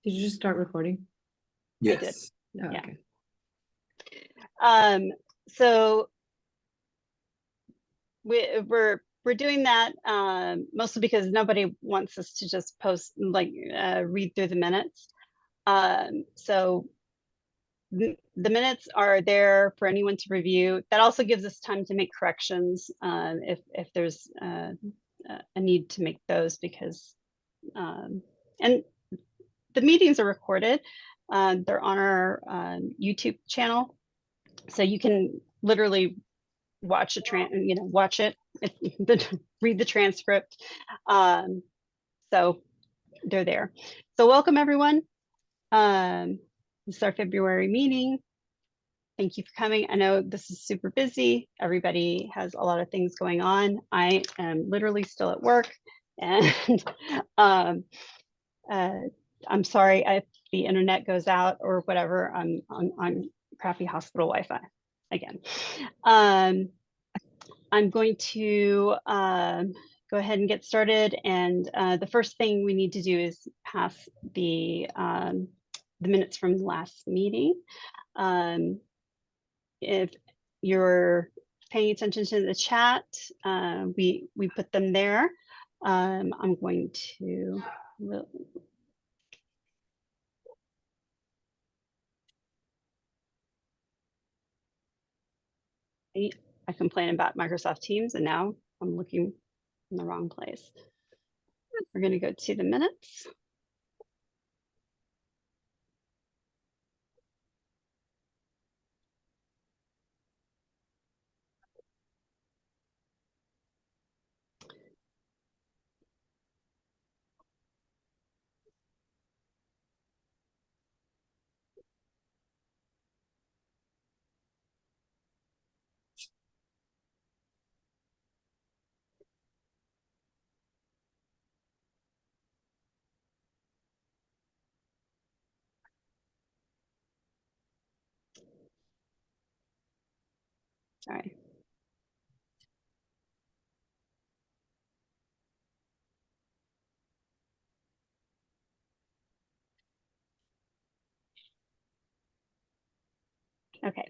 Did you just start recording? Yes. Oh, Yeah. okay. So we're doing that mostly because nobody wants us to just post, like, read through the minutes. So the minutes are there for anyone to review. That also gives us time to make corrections if there's a need to make those, because and the meetings are recorded. They're on our YouTube channel, so you can literally watch watch it, read the transcript. So they're there. So welcome everyone. This is our February meeting. Thank you for coming. I know this is super busy. Everybody has a lot of things going on. I am literally still at work, and I'm sorry if the internet goes out or whatever. I'm on crappy hospital Wi-Fi again. I'm going to go ahead and get started. And the first thing we need to do is pass the minutes from the last meeting. If you're paying attention to the chat, we put them there. I'm going to I complain about Microsoft Teams, and now I'm looking in the wrong place. We're going to go to the minutes. All right. Okay.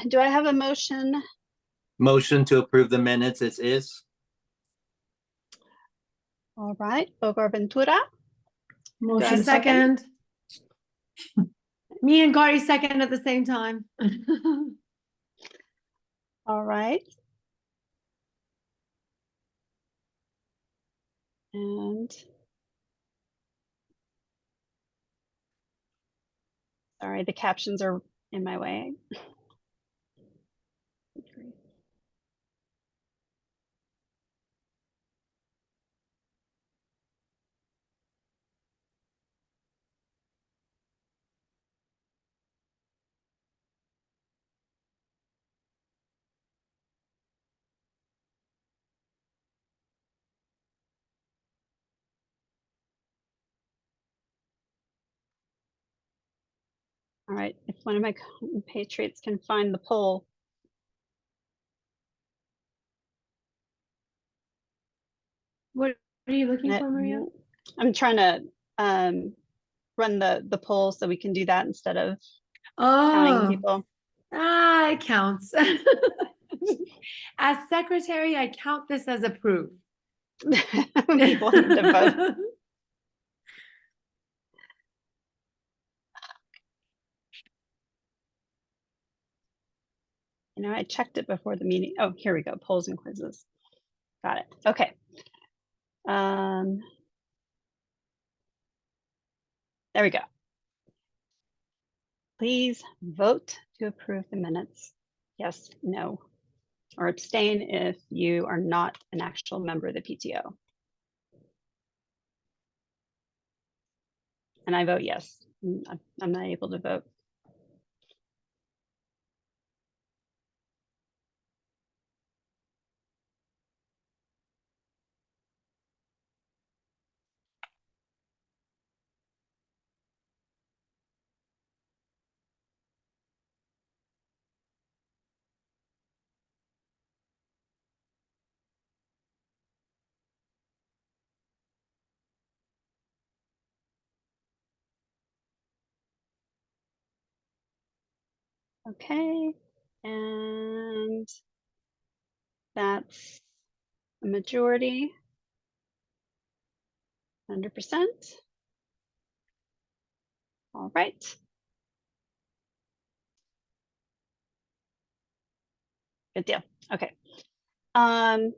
Do I have a motion? Motion to approve the minutes as is. All right, Bogar-Ventura. Motion second. Me and Gary second at the same time. All right. And sorry, the captions are in my way. All right, if one of my compatriots can find the poll. What are you looking for, Maria? I'm trying to run the poll so we can do that instead of counting people. It counts. As secretary, I count this as approved. People need to vote. You know, I checked it before the meeting. Oh, here we go. Polls and quizzes. Got it. Okay. There we go. Please vote to approve the minutes. Yes, no, or abstain if you are not an actual member of the PTO. And I vote yes. I'm not able to vote. Okay, and that's a majority, 100%. All right. Good deal. Okay. So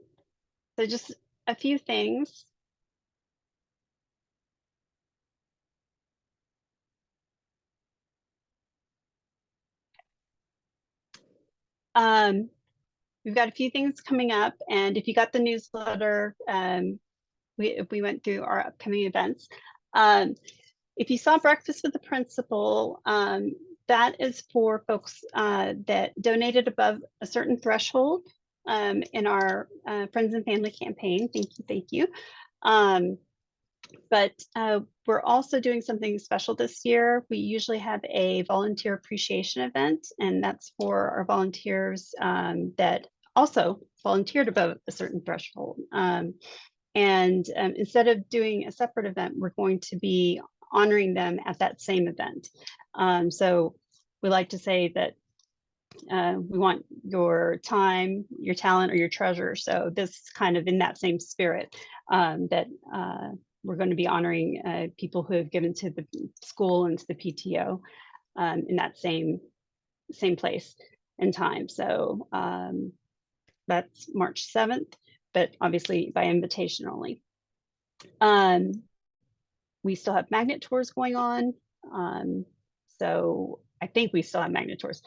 just a few things. We've got a few things coming up, and if you got the newsletter, we went through our upcoming events. If you saw Breakfast with the Principal, that is for folks that donated above a certain threshold in our Friends and Family campaign. Thank you. But we're also doing something special this year. We usually have a volunteer appreciation event, and that's for our volunteers that also volunteered above a certain threshold. Instead of doing a separate event, we're going to be honoring them at that same event. So we like to say that we want your time, your talent, or your treasure. So this is kind of in that same spirit that we're going to be honoring people who have given to the school and to the PTO in that same place and time. So that's March 7th, but obviously by invitation only. We still have magnet tours going on. So I think we still have magnet tours.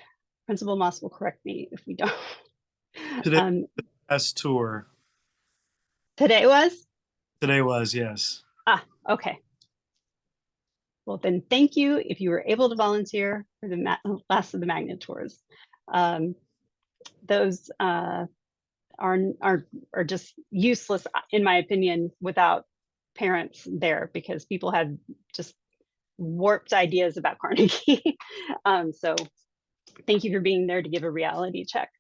Principal Moss will correct me if we don't. Today, last tour. Today was? Today was, yes. Ah, okay. Well, then thank you if you were able to volunteer for the last of the magnet tours. Those are just useless, in my opinion, without parents there, because people had just warped ideas about Carnegie. So thank you for being there to give a reality check.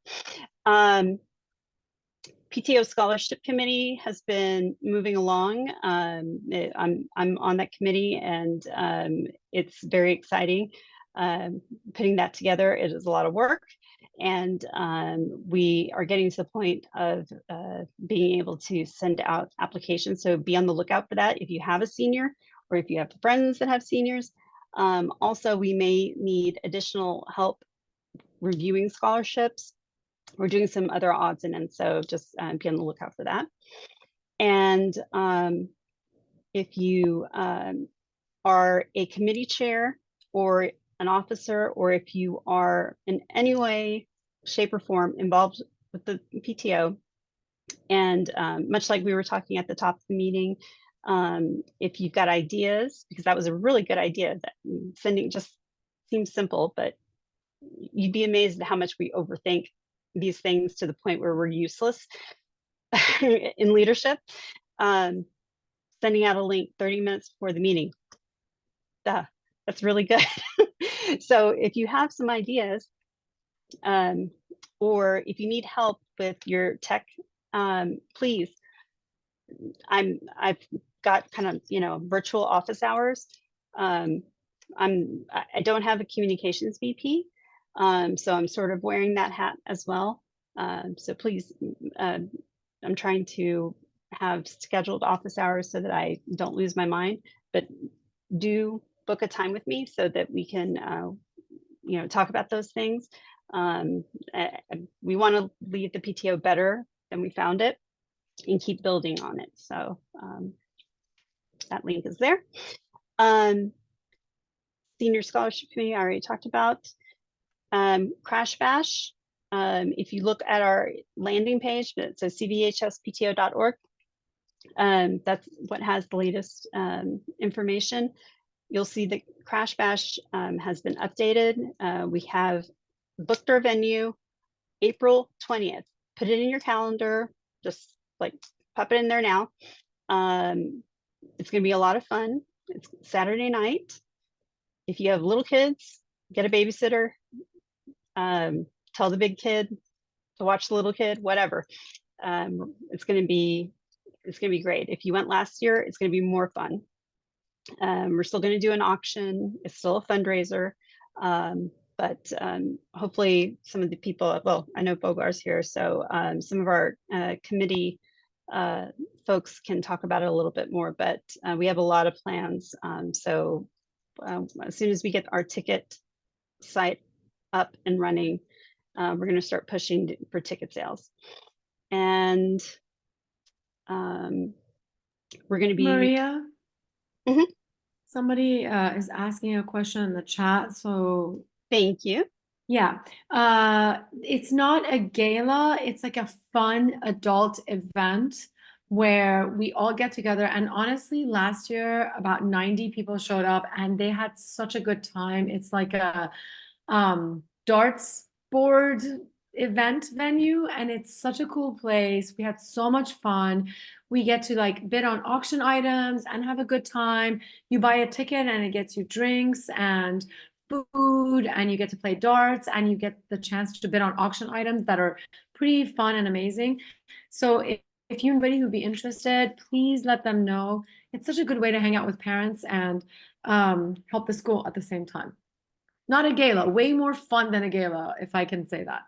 PTO Scholarship Committee has been moving along. I'm on that committee, and it's very exciting. Putting that together, it is a lot of work, and we are getting to the point of being able to send out applications. So be on the lookout for that if you have a senior or if you have friends that have seniors. Also, we may need additional help reviewing scholarships. We're doing some other odds and ends, so just be on the lookout for that. And if you are a committee chair or an officer, or if you are in any way, shape, or form involved with the PTO, and much like we were talking at the top of the meeting, if you've got ideas, because that was a really good idea, that sending just seems simple, but you'd be amazed at how much we overthink these things to the point where we're useless in leadership. Sending out a link 30 minutes before the meeting. That's really good. So if you have some ideas, or if you need help with your tech, please. I've got kind of, virtual office hours. I don't have a communications VP, so I'm sort of wearing that hat as well. So please, I'm trying to have scheduled office hours so that I don't lose my mind, but do book a time with me so that we can, talk about those things. We want to leave the PTO better than we found it and keep building on it. So that link is there. Senior Scholarship Committee, I already talked about. Crash Bash, if you look at our landing page, it's a CVHSPTO.org. That's what has the latest information. You'll see that Crash Bash has been updated. We have booked our venue, April 20th. Put it in your calendar, just like pop it in there now. It's gonna be a lot of fun. It's Saturday night. If you have little kids, get a babysitter. Tell the big kid to watch the little kid, whatever. It's gonna be great. If you went last year, it's gonna be more fun. We're still gonna do an auction. It's still a fundraiser. But hopefully some of the people, well, I know Bogar's here, so some of our committee folks can talk about it a little bit more, but we have a lot of plans. So as soon as we get our ticket site up and running, we're going to start pushing for ticket sales. And we're going to be Maria, Mhm. somebody is asking a question in the chat. So Thank you. yeah, it's not a gala. It's like a fun adult event where we all get together. And honestly, last year about 90 people showed up and they had such a good time. It's like a darts board event venue, and it's such a cool place. We had so much fun. We get to like bid on auction items and have a good time. You buy a ticket and it gets you drinks and food, and you get to play darts, and you get the chance to bid on auction items that are pretty fun and amazing. So if you anybody who'd be interested, please let them know. It's such a good way to hang out with parents and help the school at the same time. Not a gala, way more fun than a gala, if I can say that.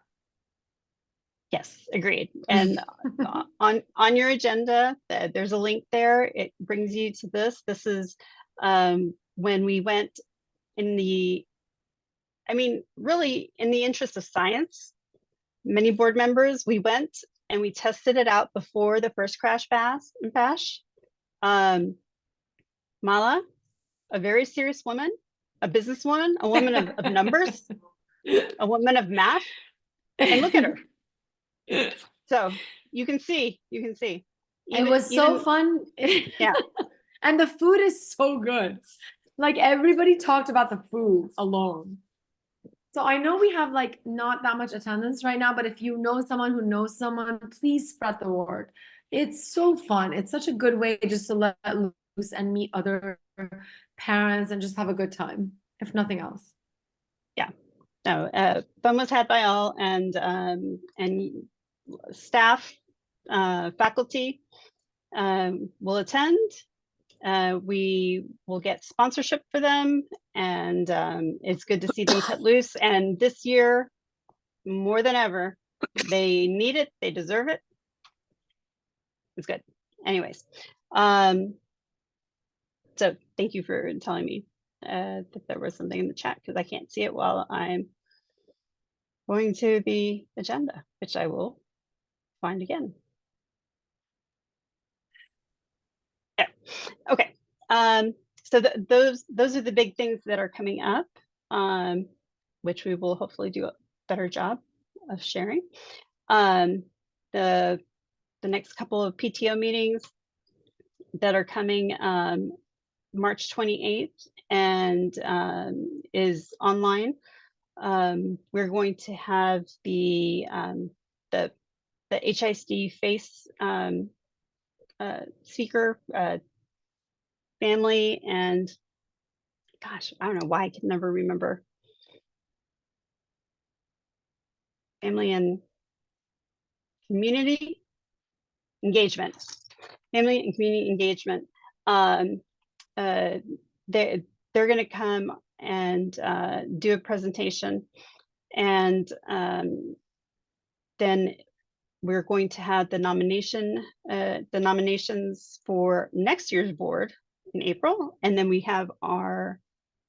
Yes, agreed. And on your agenda, there's a link there. It brings you to this. This is when we went in the, I mean, really in the interest of science, many board members, we went and we tested it out before the first crash bash. Mala, a very serious woman, a businesswoman, a woman of numbers, a woman of math, and look at her. So you can see. It was so fun. Yeah. And the food is so good. Like everybody talked about the food alone. So I know we have like not that much attendance right now, but if you know someone who knows someone, please spread the word. It's so fun. It's such a good way just to let loose and meet other parents and just have a good time, if nothing else. Yeah. No, fun was had by all, and staff, faculty will attend. We will get sponsorship for them, and it's good to see them cut loose. And this year, more than ever, they need it. They deserve it. It's good. Anyways, so thank you for telling me that there was something in the chat, because I can't see it while I'm going to the agenda, which I will find again. Yeah. Okay. So those are the big things that are coming up, which we will hopefully do a better job of sharing. The next couple of PTO meetings that are coming, March 28th, and is online. We're going to have the HISD FACE speaker, family, and gosh, I don't know why I can never remember. Family and community engagement. Family and community engagement. They're going to come and do a presentation, and then we're going to have the nominations for next year's board in April, and then we have our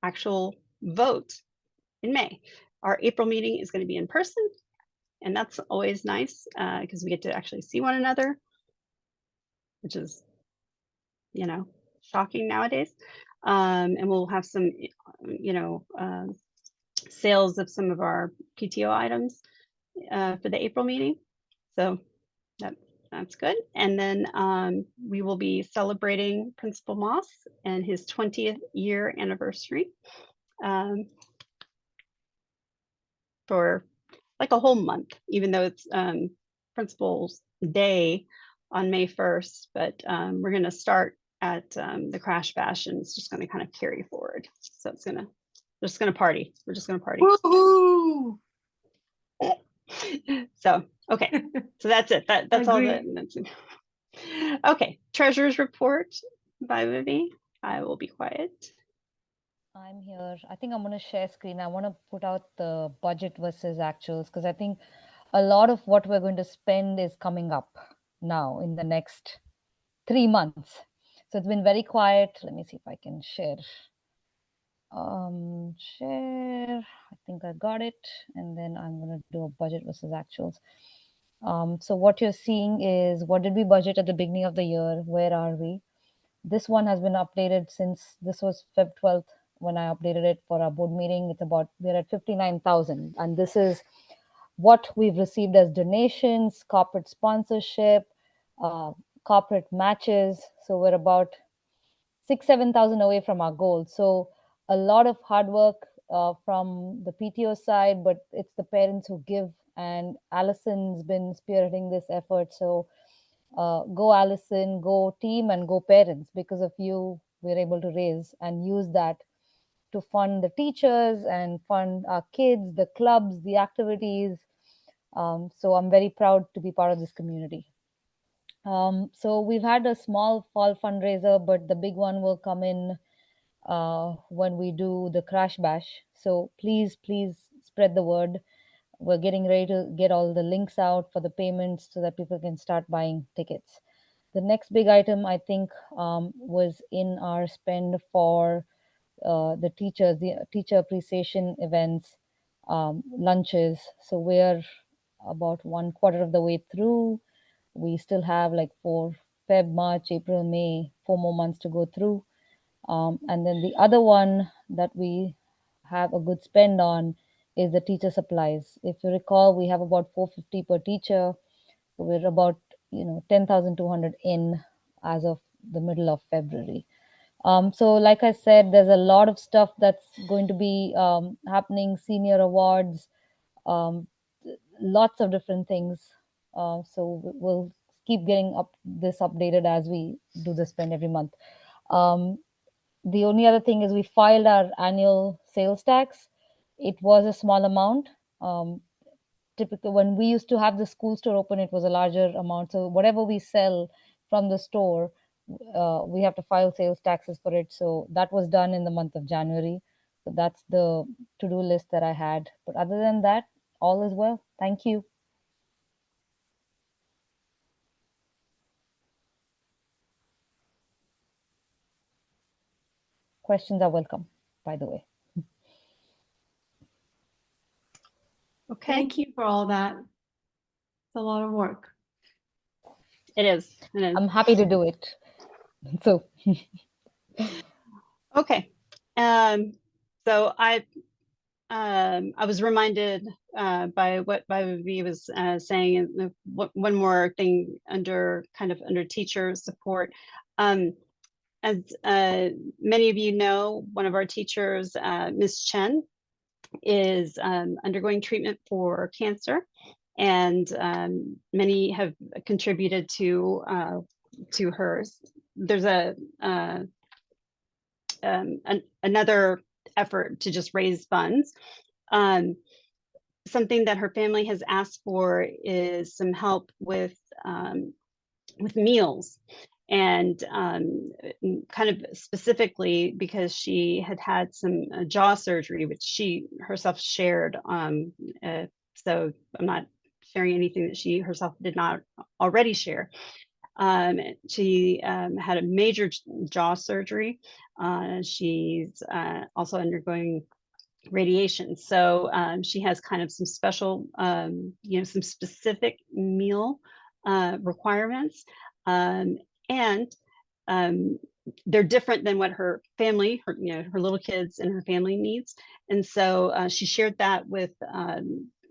actual vote in May. Our April meeting is going to be in person, and that's always nice because we get to actually see one another, which is, you know, shocking nowadays. And we'll have some, you know, sales of some of our PTO items for the April meeting. So that's good. And then we will be celebrating Principal Moss and his 20th year anniversary for like a whole month, even though it's Principal's Day on May 1st. But we're going to start at the Crash Bash, and it's just going to kind of carry forward. So we're just going to party. We're just going to party. Woohoo! So, okay, so that's it. That's all that. Okay, treasurer's report by Vivi. I will be quiet. I'm here. I think I'm going to share screen. I want to put out the budget versus actuals because I think a lot of what we're going to spend is coming up now in the next 3 months. So it's been very quiet. Let me see if I can share. Share. I think I got it. And then I'm going to do a budget versus actuals. So what you're seeing is what did we budget at the beginning of the year? Where are we? This one has been updated since this was Feb 12th when I updated it for our board meeting. It's about, we're at 59,000. And this is what we've received as donations, corporate sponsorship, uh, corporate matches. So we're about 7,000 away from our goal. So a lot of hard work from the PTO side, but it's the parents who give. And Allison's been spearheading this effort. So go Allison, go team, and go parents. Because of you, we're able to raise and use that to fund the teachers and fund our kids, the clubs, the activities. So I'm very proud to be part of this community. So we've had a small fall fundraiser, but the big one will come in when we do the crash bash. So please spread the word. We're getting ready to get all the links out for the payments so that people can start buying tickets. The next big item, I think, was in our spend for the teachers, the teacher appreciation events, lunches. So we're about 1/4 of the way through. We still have like Feb, March, April, May, 4 more months to go through. And then the other one that we have a good spend on is the teacher supplies. If you recall, we have about 450 per teacher. So we're about 10,200 in as of the middle of February. So like I said, there's a lot of stuff that's going to be happening, senior awards, um, lots of different things. So we'll keep getting this updated as we do the spend every month. The only other thing is we filed our annual sales tax. It was a small amount. Typically, when we used to have the school store open, it was a larger amount. So whatever we sell from the store, we have to file sales taxes for it. So that was done in the month of January. So that's the to-do list that I had. But other than that, all is well. Thank you. Questions are welcome, by the way. Okay, Thank you for all that. It's a lot of work. it is. It is. I'm happy to do it. So Okay. So I was reminded by what Vivi was saying, and one more thing under teacher support. As many of you know, one of our teachers, Ms. Chen, is undergoing treatment for cancer, and many have contributed to hers. There's another effort to just raise funds. Something that her family has asked for is some help with meals, and kind of specifically because she had some jaw surgery, which she herself shared. So I'm not sharing anything that she herself did not already share. She had a major jaw surgery. She's also undergoing radiation. So she has kind of some special, some specific meal requirements. And they're different than what her family, her little kids and her family needs. And so she shared that with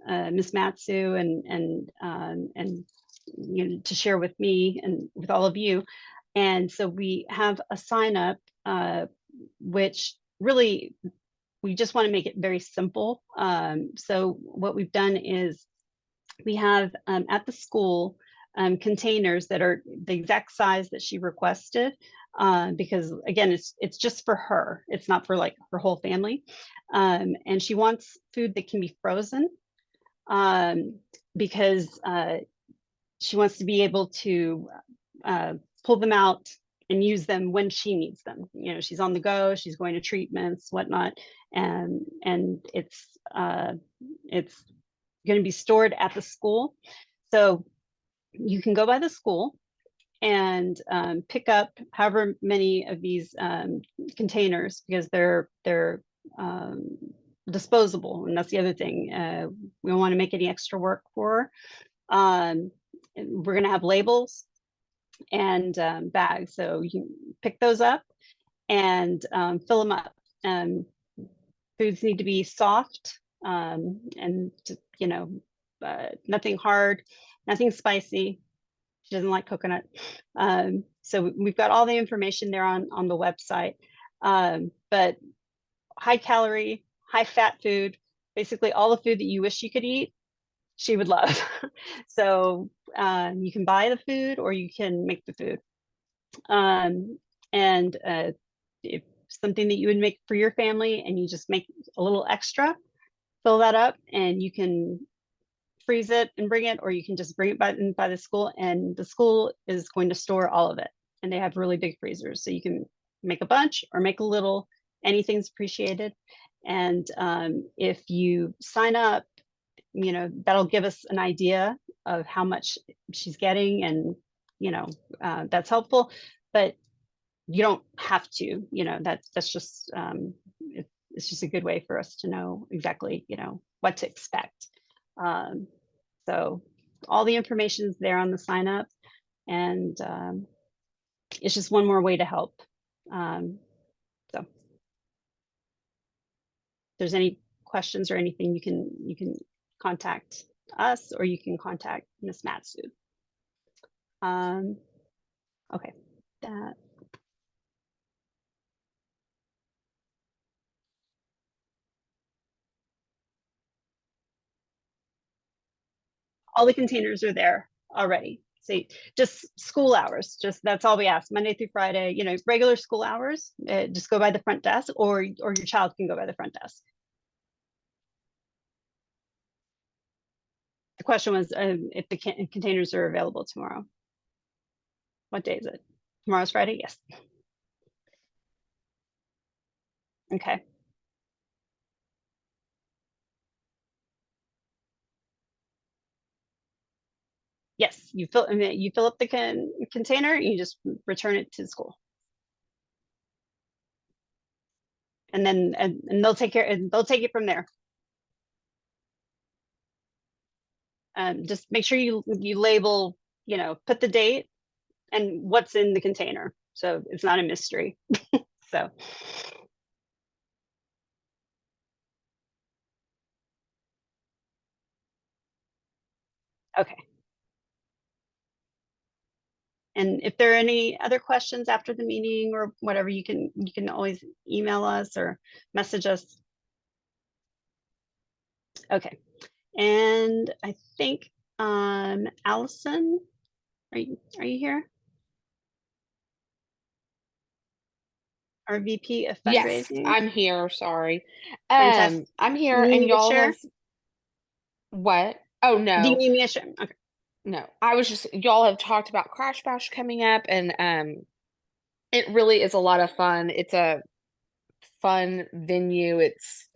Ms. Matsu and to share with me and with all of you. And so we have a sign up, which really, we just want to make it very simple. So what we've done is we have at the school containers that are the exact size that she requested, because again, it's just for her. It's not for like her whole family. And she wants food that can be frozen, because she wants to be able to pull them out and use them when she needs them. You know, she's on the go, she's going to treatments, whatnot, and it's going to be stored at the school. So you can go by the school and pick up however many of these containers, because they're disposable, and that's the other thing. We don't want to make any extra work for her. We're going to have labels and bags, so you can pick those up and fill them up. Foods need to be soft, and you know, nothing hard, nothing spicy. She doesn't like coconut. So we've got all the information there on the website. But high calorie, high fat food, basically all the food that you wish you could eat, she would love. So you can buy the food or you can make the food. If something that you would make for your family and you just make a little extra, fill that up, and you can freeze it and bring it, or you can just bring it by the school, and the school is going to store all of it. And they have really big freezers, so you can make a bunch or make a little. Anything's appreciated. And if you sign up, you know, that'll give us an idea of how much she's getting, and you know, that's helpful. But you don't have to, you know, that's just it's just a good way for us to know exactly, you know, what to expect. So all the information is there on the sign up, and it's just one more way to help. So if there's any questions or anything, you can contact us, or you can contact Miss Matsu. Okay, that. All the containers are there already. So just school hours, just that's all we ask. Monday through Friday, you know, regular school hours, just go by the front desk, or your child can go by the front desk. The question was if the containers are available tomorrow. What day is it? Tomorrow's Friday? Yes. Okay. Yes, you fill up the container, and you just return it to the school. And then and they'll take care, and they'll take it from there. Just make sure you label, you know, put the date and what's in the container, so it's not a mystery. So okay. And if there are any other questions after the meeting or whatever, you can always email us or message us. Okay. And I think Allison, are you here? Our VP of Yes, fundraising. I'm here. Sorry. Fantastic. I'm here, You need and me to y'all share? have what? Oh Do you no, need me to share? Okay. no. I was just y'all have talked about Crash Bash coming up, and it really is a lot of fun. It's a fun venue. It's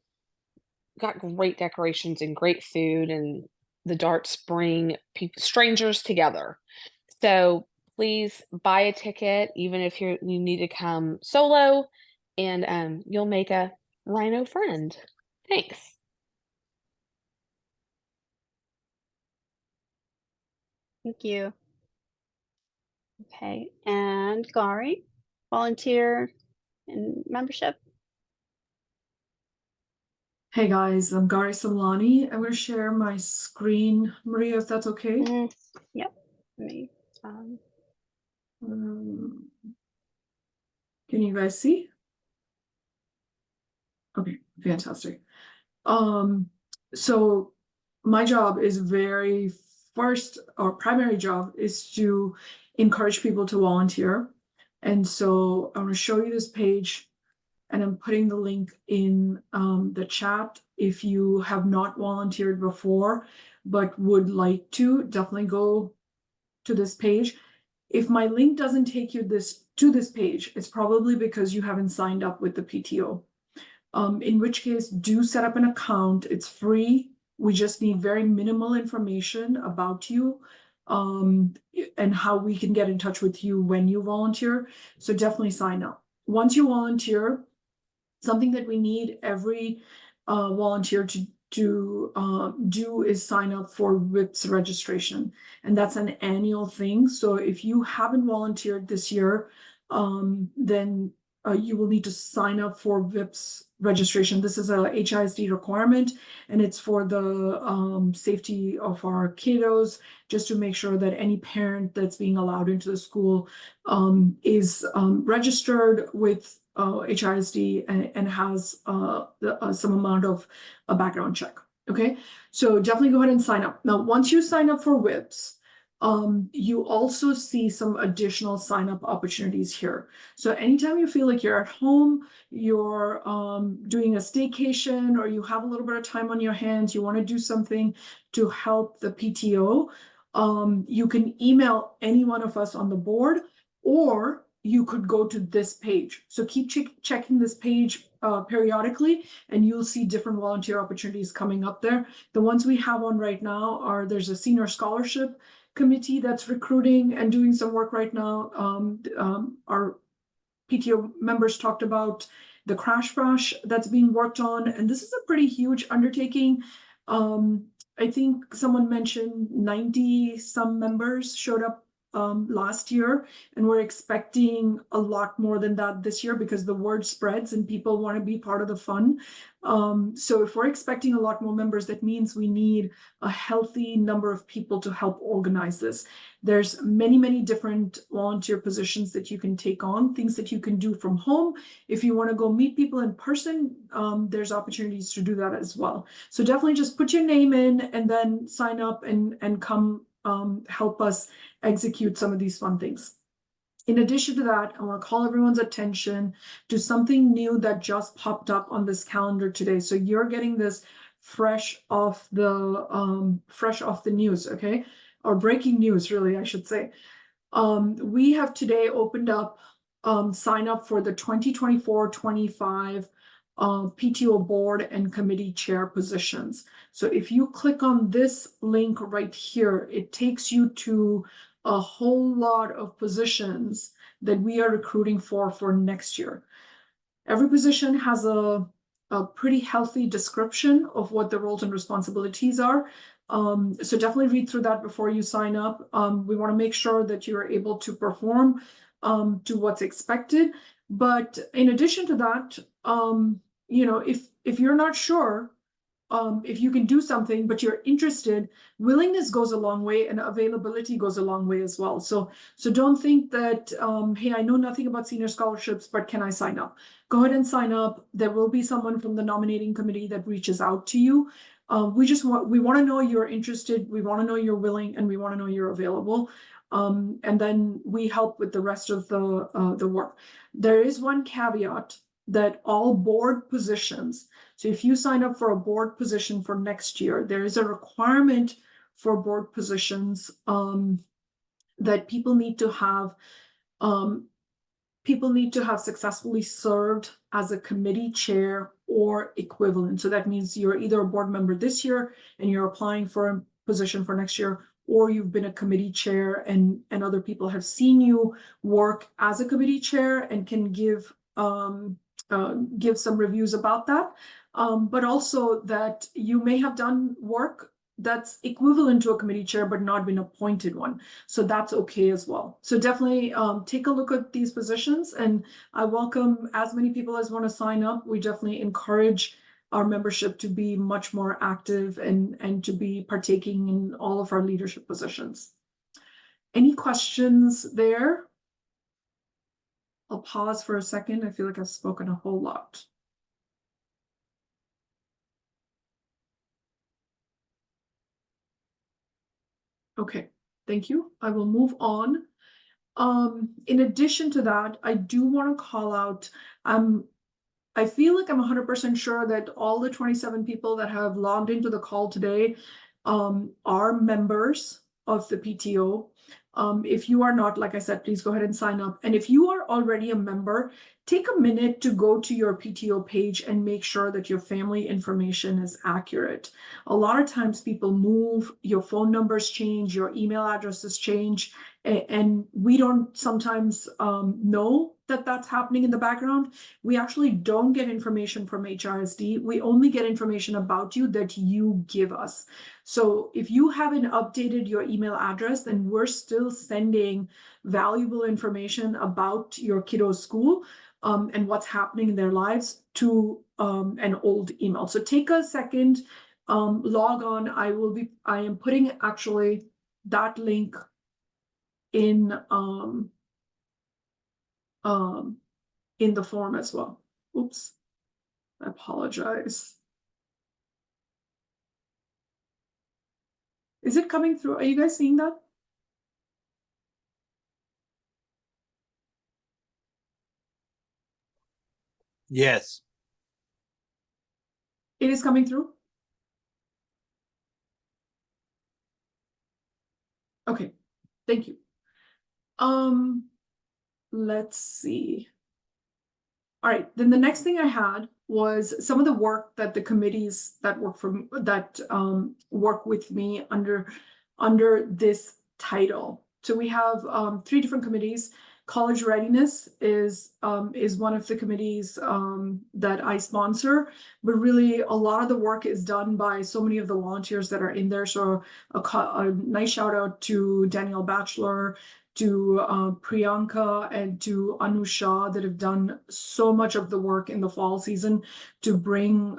got great decorations and great food, and the darts bring strangers together. So please buy a ticket, even if you need to come solo, and you'll make a rhino friend. Thanks. Thank you. Okay, and Gary, volunteer and membership. Hey guys, I'm Gary Samlani. I'm going to share my screen, Maria, if that's okay. Yep. Let me, can you guys see? Okay, fantastic. So my job is primary job is to encourage people to volunteer. And so I'm going to show you this page, and I'm putting the link in the chat. If you have not volunteered before but would like to, definitely go to this page. If my link doesn't take you to this page, it's probably because you haven't signed up with the PTO. In which case, do set up an account. It's free. We just need very minimal information about you, and how we can get in touch with you when you volunteer. So definitely sign up. Once you volunteer, something that we need every volunteer to do is sign up for WIPS registration, and that's an annual thing. So if you haven't volunteered this year, then you will need to sign up for WIPS registration. This is a HISD requirement, and it's for the safety of our kiddos, just to make sure that any parent that's being allowed into the school is registered with HISD and has some amount of a background check. Okay, so definitely go ahead and sign up. Now, once you sign up for WIPS, you also see some additional sign up opportunities here. So anytime you feel like you're at home, you're doing a staycation, or you have a little bit of time on your hands, you want to do something to help the PTO, you can email any one of us on the board, or you could go to this page. So keep checking this page periodically, and you'll see different volunteer opportunities coming up there. The ones we have on right now are, there's a senior scholarship committee that's recruiting and doing some work right now. Our PTO members talked about the Crash Bash that's being worked on, and this is a pretty huge undertaking. I think someone mentioned 90 some members showed up last year, and we're expecting a lot more than that this year because the word spreads and people want to be part of the fun. So if we're expecting a lot more members, that means we need a healthy number of people to help organize this. There's many different volunteer positions that you can take on, things that you can do from home. If you want to go meet people in person, there's opportunities to do that as well. So definitely just put your name in and then sign up and come help us execute some of these fun things. In addition to that, I want to call everyone's attention to something new that just popped up on this calendar today. So you're getting this fresh off the news, okay? Or breaking news, really, I should say. We have today opened up sign up for the 2024-25 PTO board and committee chair positions. So if you click on this link right here, it takes you to a whole lot of positions that we are recruiting for next year. Every position has a pretty healthy description of what the roles and responsibilities are. So definitely read through that before you sign up. We want to make sure that you're able to perform to what's expected. But in addition to that, you know, if you're not sure if you can do something, but you're interested, willingness goes a long way, and availability goes a long way as well. So don't think that, hey, I know nothing about senior scholarships, but can I sign up? Go ahead and sign up. There will be someone from the nominating committee that reaches out to you. We want to know you're interested, we want to know you're willing, and we want to know you're available. And then we help with the rest of the work. There is one caveat that all board positions, so if you sign up for a board position for next year, there is a requirement for board positions that people need to have successfully served as a committee chair or equivalent. So that means you're either a board member this year and you're applying for a position for next year, or you've been a committee chair and other people have seen you work as a committee chair and can give some reviews about that, but also that you may have done work that's equivalent to a committee chair but not been appointed one, so that's okay as well. So definitely take a look at these positions, and I welcome as many people as want to sign up. We definitely encourage our membership to be much more active and to be partaking in all of our leadership positions. Any questions there? I'll pause for a second. I feel like I've spoken a whole lot. Okay, thank you. I will move on. In addition to that, I do want to call out, I feel like I'm 100% sure that all the 27 people that have logged into the call today are members of the PTO. If you are not, like I said, please go ahead and sign up. And if you are already a member, take a minute to go to your PTO page and make sure that your family information is accurate. A lot of times people move, your phone numbers change, your email addresses change, and we don't sometimes know that that's happening in the background. We actually don't get information from HRSD. We only get information about you that you give us. So if you haven't updated your email address, then we're still sending valuable information about your kiddo's school and what's happening in their lives to an old email. So take a second, log on. I am putting actually that link in the form as well. Oops, I apologize. Is it coming through? Are you guys seeing that? Yes. It is coming through? Okay, thank you. Let's see. All right, then the next thing I had was some of the work that the committees that work with me under this title. So we have 3 different committees. College readiness is one of the committees that I sponsor, but really a lot of the work is done by so many of the volunteers that are in there. So a nice shout out to Danielle Batchelor, to Priyanka, and to Anusha that have done so much of the work in the fall season to bring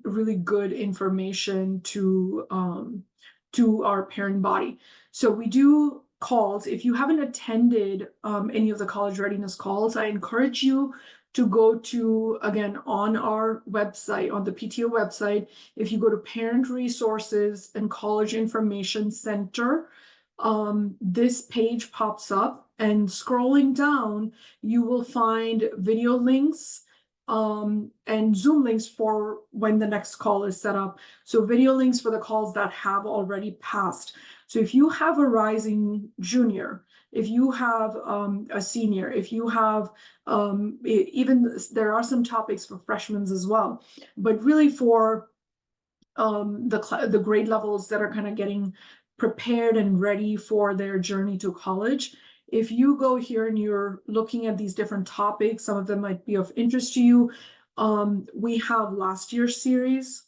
really good information to our parent body. So we do calls. If you haven't attended any of the college readiness calls, I encourage you to go to, again, on our website, on the PTO website, if you go to Parent Resources and College Information Center, this page pops up, and scrolling down, you will find video links and Zoom links for when the next call is set up. So video links for the calls that have already passed. So if you have a rising junior, if you have a senior, if you have even there are some topics for freshmen as well, but really for the grade levels that are kind of getting prepared and ready for their journey to college. If you go here and you're looking at these different topics, some of them might be of interest to you. We have last year's series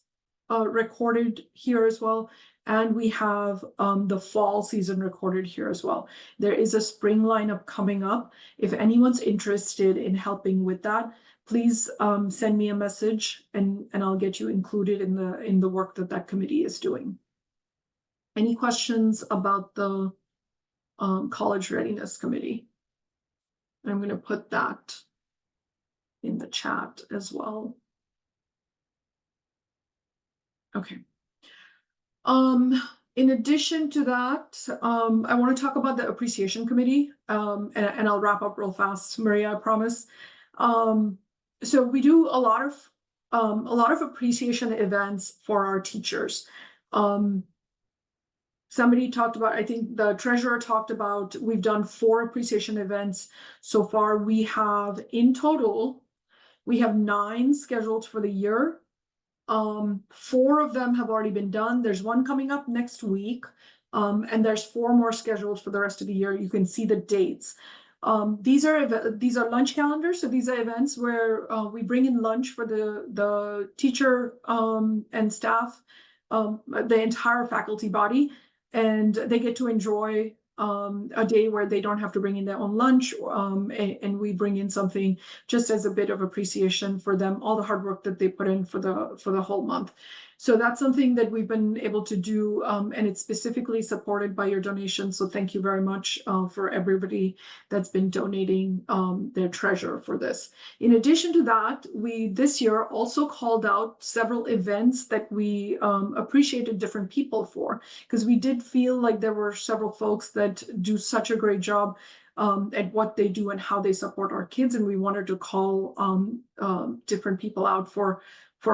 recorded here as well. And we have the fall season recorded here as well. There is a spring lineup coming up. If anyone's interested in helping with that, please send me a message and I'll get you included in the work that committee is doing. Any questions about the College Readiness Committee? I'm going to put that in the chat as well. Okay. In addition to that, I want to talk about the Appreciation Committee, and I'll wrap up real fast, Maria, I promise. So we do a lot of appreciation events for our teachers. Somebody talked about, I think the treasurer talked about, we've done 4 appreciation events so far. We have, in total, we have 9 scheduled for the year. 4 of them have already been done. There's one coming up next week. And there's 4 more scheduled for the rest of the year. You can see the dates. These are lunch calendars. So these are events where we bring in lunch for the teacher and staff, the entire faculty body, and they get to enjoy a day where they don't have to bring in their own lunch, and we bring in something just as a bit of appreciation for them, all the hard work that they put in for the whole month. So that's something that we've been able to do, and it's specifically supported by your donation. So thank you very much for everybody that's been donating their treasure for this. In addition to that, we this year also called out several events that we appreciated different people for, because we did feel like there were several folks that do such a great job at what they do and how they support our kids, and we wanted to call different people out for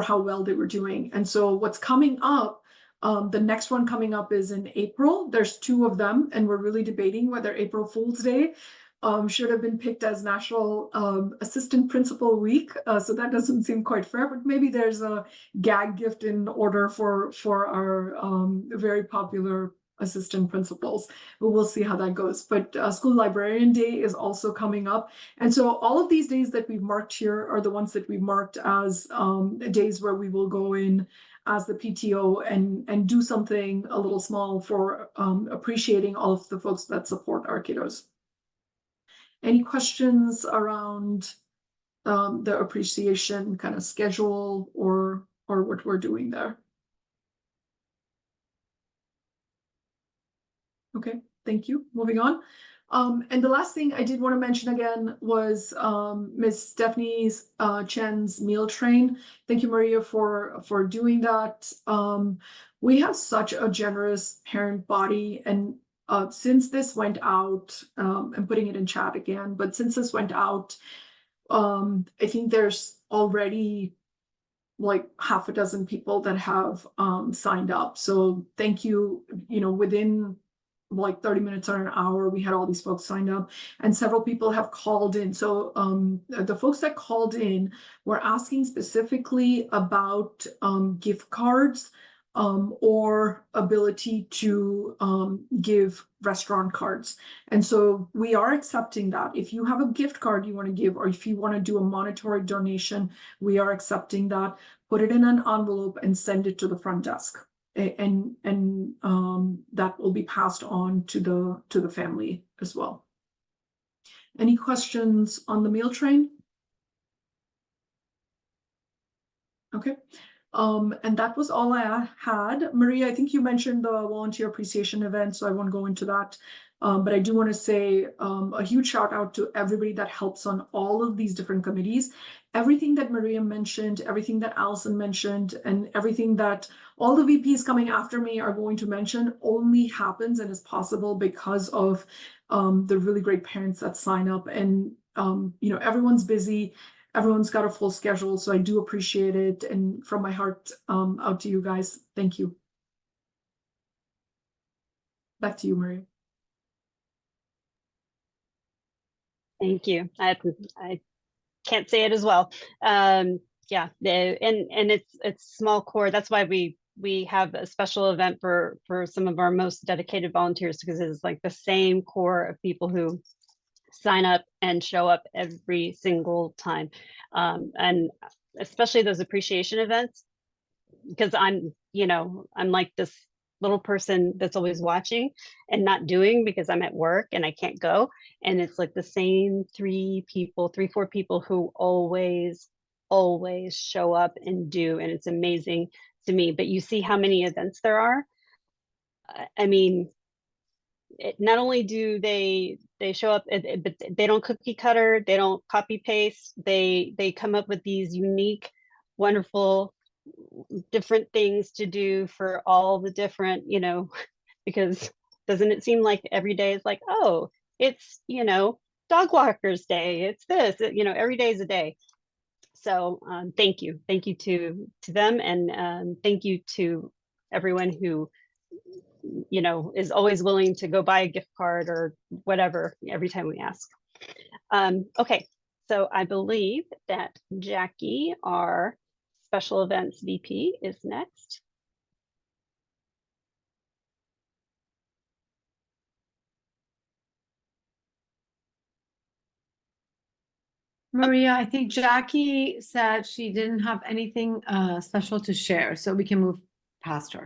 how well they were doing. And so what's coming up The next one coming up is in April. There's 2 of them, and we're really debating whether April Fool's Day should have been picked as National Assistant Principal Week. So that doesn't seem quite fair, but maybe there's a gag gift in order for our very popular assistant principals, but we'll see how that goes. But School Librarian Day is also coming up. And so all of these days that we've marked here are the ones that we've marked as days where we will go in as the PTO and do something a little small for appreciating all of the folks that support our kiddos. Any questions around the appreciation kind of schedule or what we're doing there? Okay, thank you. Moving on. And the last thing I did want to mention again was Ms. Stephanie Chen's meal train. Thank you, Maria, for doing that. We have such a generous parent body, and since this went out, I'm putting it in chat again, but since this went out, I think there's already like half a dozen people that have signed up. So thank you. You know, within like 30 minutes or an hour, we had all these folks signed up, and several people have called in. So the folks that called in were asking specifically about gift cards or ability to give restaurant cards. And so we are accepting that. If you have a gift card you want to give, or if you want to do a monetary donation, we are accepting that. Put it in an envelope and send it to the front desk. And that will be passed on to the family as well. Any questions on the meal train? Okay. And that was all I had. Maria, I think you mentioned the volunteer appreciation event, so I won't go into that. But I do want to say a huge shout out to everybody that helps on all of these different committees. Everything that Maria mentioned, everything that Allison mentioned, and everything that all the VPs coming after me are going to mention only happens and is possible because of the really great parents that sign up. And you know, everyone's busy. Everyone's got a full schedule, so I do appreciate it. And from my heart out to you guys, thank you. Back to you, Maria. Thank you. I can't say it as well. Yeah, and it's small core. That's why we have a special event for some of our most dedicated volunteers, because it's like the same core of people who sign up and show up every single time. And especially those appreciation events, because I'm like this little person that's always watching and not doing because I'm at work and I can't go. And it's like the same 3, 4 people who always show up and do, and it's amazing to me. But you see how many events there are. I mean, not only do they show up, but they don't cookie cutter, they don't copy paste, they come up with these unique, wonderful, different things to do for all the different, because doesn't it seem like every day is like, oh, it's, dog walkers day, it's this, every day is a day. So thank you to them, and thank you to everyone who is always willing to go buy a gift card or whatever every time we ask. Okay, so I believe that Jackie, our special events VP, is next. Maria, I think Jackie said she didn't have anything special to share, so we can move past her.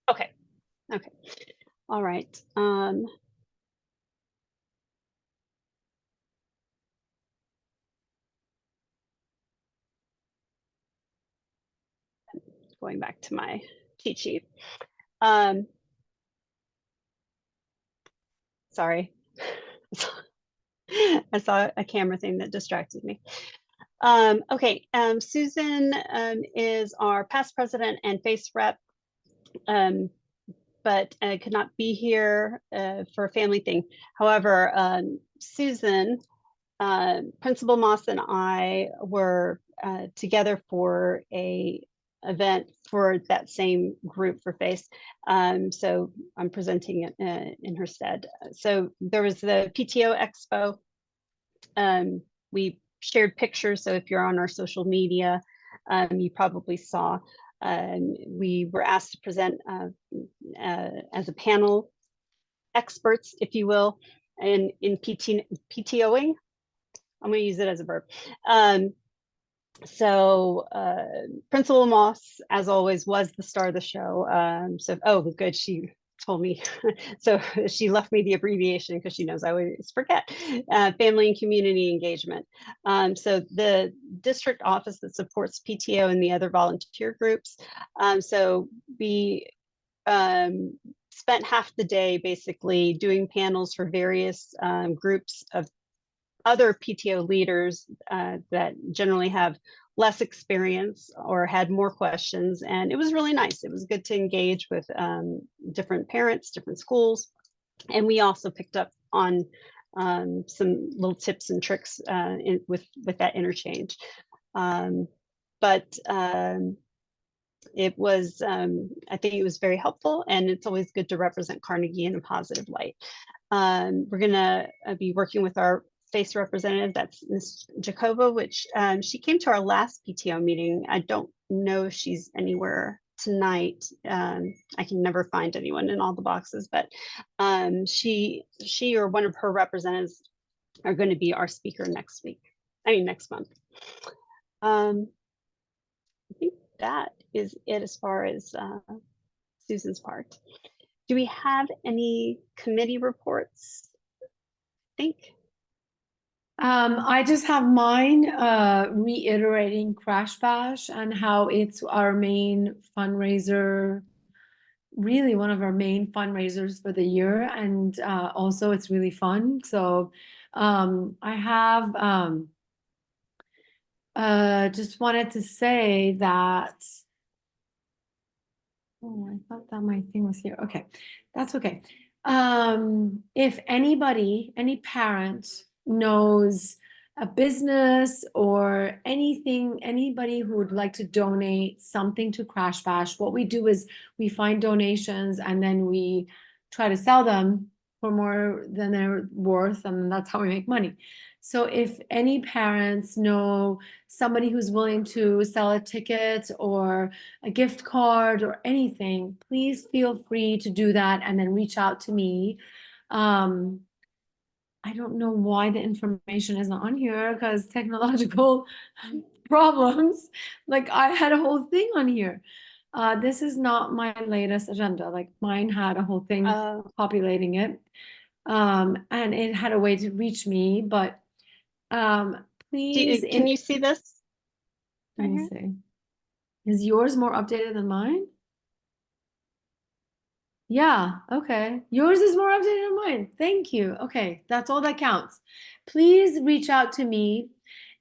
Okay. All right. Going back to my cheat sheet. Sorry. I saw a camera thing that distracted me. Okay, Susan is our past president and face rep, but could not be here for a family thing. However, Susan, Principal Moss and I were together for a event for that same group for FACE. So I'm presenting it in her stead. So there was the PTO Expo. We shared pictures, so if you're on our social media, you probably saw. We were asked to present as a panel experts, if you will, in PTOing. I'm going to use it as a verb. So Principal Moss, as always, was the star of the show. Oh, good, she told me. So she left me the abbreviation because she knows I always forget. Family and community engagement. So the district office that supports PTO and the other volunteer groups. So we spent half the day basically doing panels for various groups of other PTO leaders that generally have less experience or had more questions. And it was really nice. It was good to engage with different parents, different schools. And we also picked up on some little tips and tricks with that interchange. It was, I think it was very helpful, and it's always good to represent Carnegie in a positive light. We're gonna be working with our FACE representative, that's Ms. Jakova, which she came to our last PTO meeting. I don't know if she's anywhere tonight. I can never find anyone in all the boxes, but she or one of her representatives are going to be our speaker next month. I think that is it as far as Susan's part. Do we have any committee reports? I think. I just have mine reiterating Crash Bash and how it's our main fundraiser, really one of our main fundraisers for the year, and also it's really fun. So I have just wanted to say that, oh, I thought that my thing was here. Okay, that's okay. If anybody, any parent knows a business or anything, anybody who would like to donate something to Crash Bash, what we do is we find donations and then we try to sell them for more than they're worth, and that's how we make money. So if any parents know somebody who's willing to sell a ticket or a gift card or anything, please feel free to do that and then reach out to me. I don't know why the information isn't on here because technological problems. Like I had a whole thing on here. This is not my latest agenda. Like mine had a whole thing populating it. And it had a way to reach me, but please. Can you see this? Let me see. Is yours more updated than mine? Yeah, okay. Yours is more updated than mine. Thank you. Okay, that's all that counts. Please reach out to me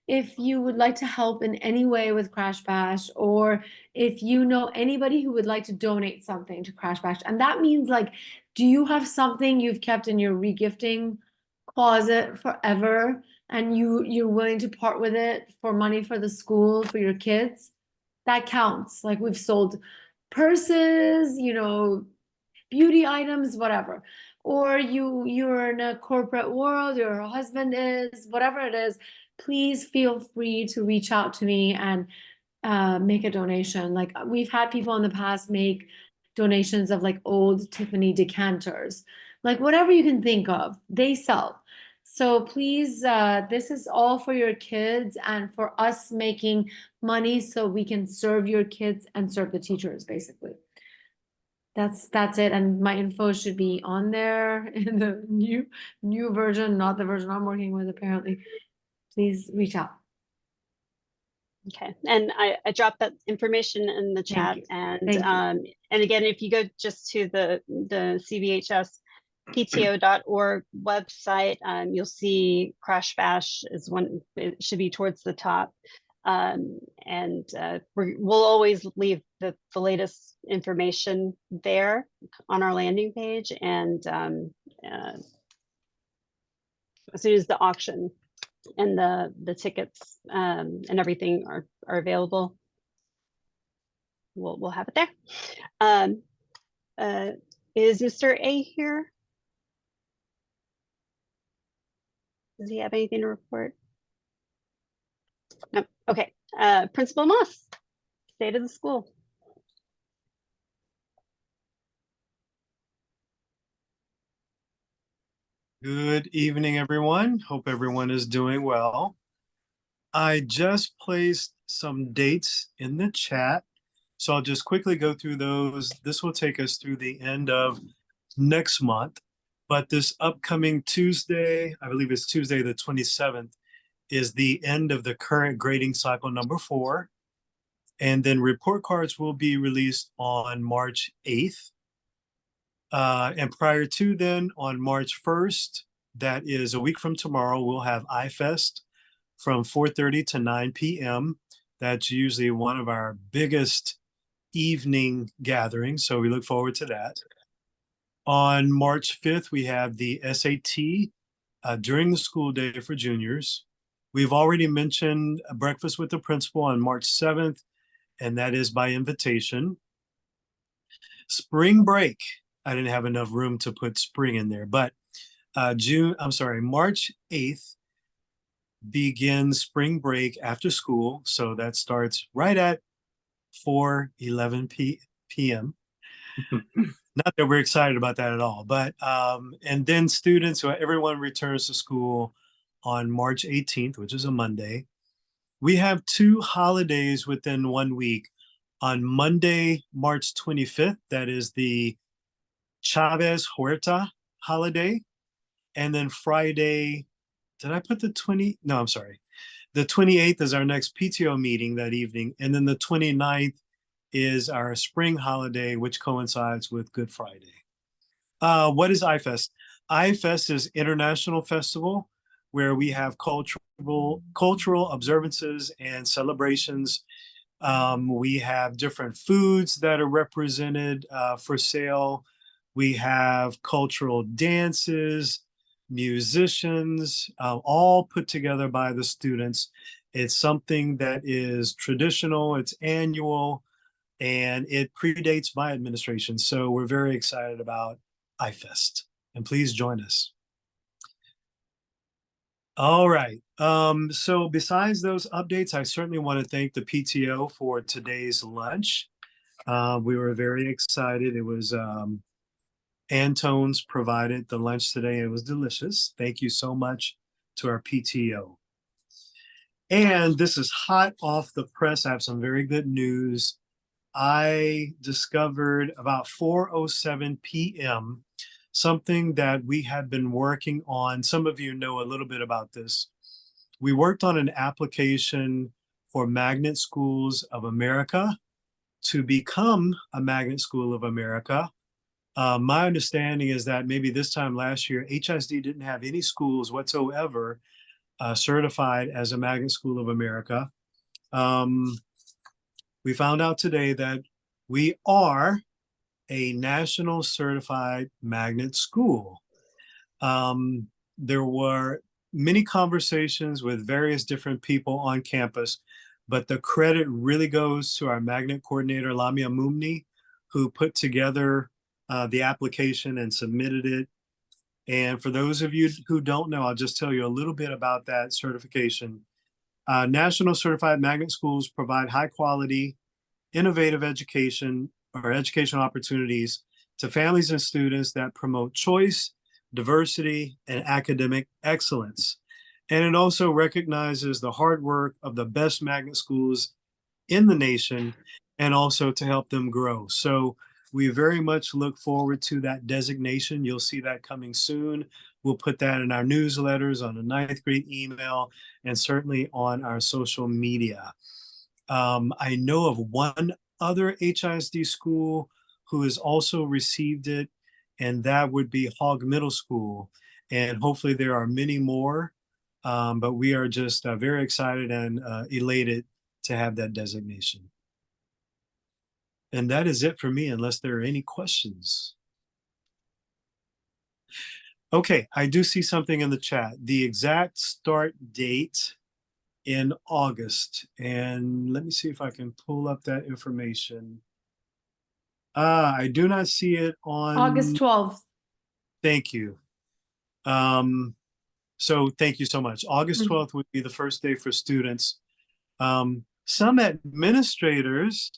if you would like to help in any way with Crash Bash, or if you know anybody who would like to donate something to Crash Bash. And that means, like, do you have something you've kept in your regifting closet forever and you're willing to part with it for money for the school, for your kids? That counts. Like we've sold purses, beauty items, whatever. Or you're in a corporate world, your husband is, whatever it is, please feel free to reach out to me and make a donation. Like we've had people in the past make donations of like old Tiffany decanters, like whatever you can think of, they sell. So please, this is all for your kids and for us making money so we can serve your kids and serve the teachers, basically. That's it, and my info should be on there in the new version, not the version I'm working with apparently. Please reach out. Okay, and I dropped that information in the chat, and again, if you go just to the CVHS PTO.org website, you'll see Crash Bash is one. It should be towards the top. We'll always leave the latest information there on our landing page, and as soon as the auction and the tickets and everything are available, we'll have it there. Um, is Mr. A here? Does he have anything to report? No. Okay. Principal Moss, state of the school. Good evening, everyone. Hope everyone is doing well. I just placed some dates in the chat, so I'll just quickly go through those. This will take us through the end of next month, but this upcoming Tuesday, I believe it's Tuesday the 27th, is the end of the current grading cycle number 4. And then report cards will be released on March 8th. And prior to then, on March 1st, that is a week from tomorrow, we'll have iFest from 4:30 to 9 p.m. That's usually one of our biggest evening gatherings, so we look forward to that. On March 5th, we have the SAT during the school day for juniors. We've already mentioned a breakfast with the principal on March 7th, and that is by invitation. Spring break. I didn't have enough room to put spring in there, but March 8th begins spring break after school. So that starts right at 4:11 p.m. Not that we're excited about that at all, but and then everyone returns to school on March 18th, which is a Monday. We have 2 holidays within 1 week. On Monday, March 25th, that is the Chavez Huerta holiday. And then Friday, did I put the 20? No, I'm sorry. The 28th is our next PTO meeting that evening. And then the 29th is our spring holiday, which coincides with Good Friday. What is iFest? iFest is international festival where we have cultural observances and celebrations. We have different foods that are represented for sale. We have cultural dances, musicians, all put together by the students. It's something that is traditional, it's annual, and it predates my administration. So we're very excited about iFest, and please join us. All right. So besides those updates, I certainly want to thank the PTO for today's lunch. We were very excited. It was Antone's provided the lunch today. It was delicious. Thank you so much to our PTO. And this is hot off the press. I have some very good news. I discovered about 4:07 p.m. something that we have been working on. Some of you know a little bit about this. We worked on an application for Magnet Schools of America to become a Magnet School of America. My understanding is that maybe this time last year, HSD didn't have any schools whatsoever certified as a Magnet School of America. We found out today that we are a national certified magnet school. There were many conversations with various different people on campus, but the credit really goes to our magnet coordinator, Lamia Mumni, who put together the application and submitted it. And for those of you who don't know, I'll just tell you a little bit about that certification. National Certified Magnet Schools provide high quality, innovative education or educational opportunities to families and students that promote choice, diversity, and academic excellence. And it also recognizes the hard work of the best magnet schools in the nation and also to help them grow. So we very much look forward to that designation. You'll see that coming soon. We'll put that in our newsletters, on the 9th grade email, and certainly on our social media. I know of one other HISD school who has also received it, and that would be Hogg Middle School. And hopefully there are many more, but we are just very excited and elated to have that designation. And that is it for me, unless there are any questions. Okay, I do see something in the chat. The exact start date in August. And let me see if I can pull up that information. I do not see it on August 12th. Thank you. So thank you so much. August 12th would be the first day for students. Some administrators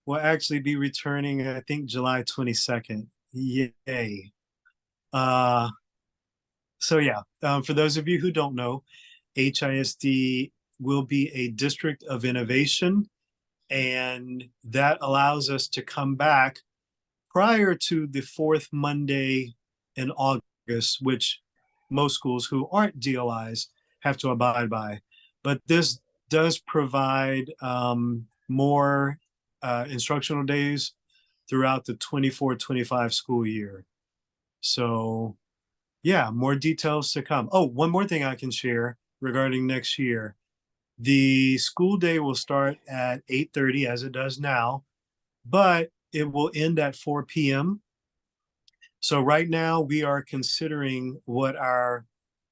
will actually be returning, I think, July 22nd. Yay. So yeah, for those of you who don't know, HISD will be a district of innovation, and that allows us to come back prior to the fourth Monday in August, which most schools who aren't DOIs have to abide by. But this does provide more instructional days throughout the 24-25 school year. So yeah, more details to come. Oh, one more thing I can share regarding next year. The school day will start at 8:30 as it does now, but it will end at 4 p.m. So right now we are considering what our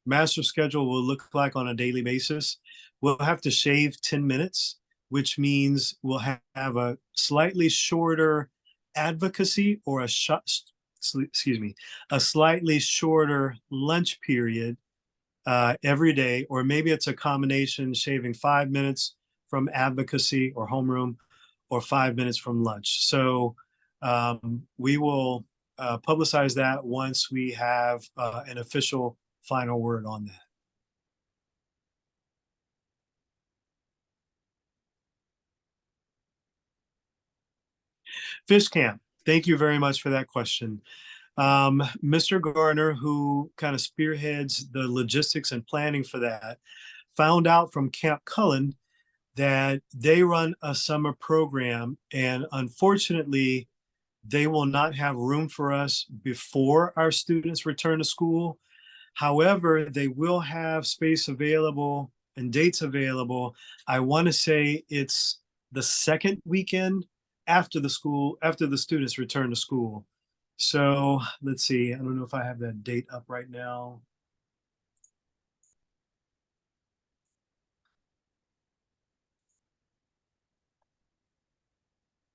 master schedule will look like on a daily basis. We'll have to shave 10 minutes, which means we'll have a slightly shorter advocacy or a slightly shorter lunch period every day, or maybe it's a combination, shaving 5 minutes from advocacy or homeroom or 5 minutes from lunch. So we will publicize that once we have an official final word on that. Fish Camp, thank you very much for that question. Mr. Garner, who kind of spearheads the logistics and planning for that, found out from Camp Cullen that they run a summer program, and unfortunately, they will not have room for us before our students return to school. However, they will have space available and dates available. I want to say it's the second weekend after the students return to school. So let's see, I don't know if I have that date up right now.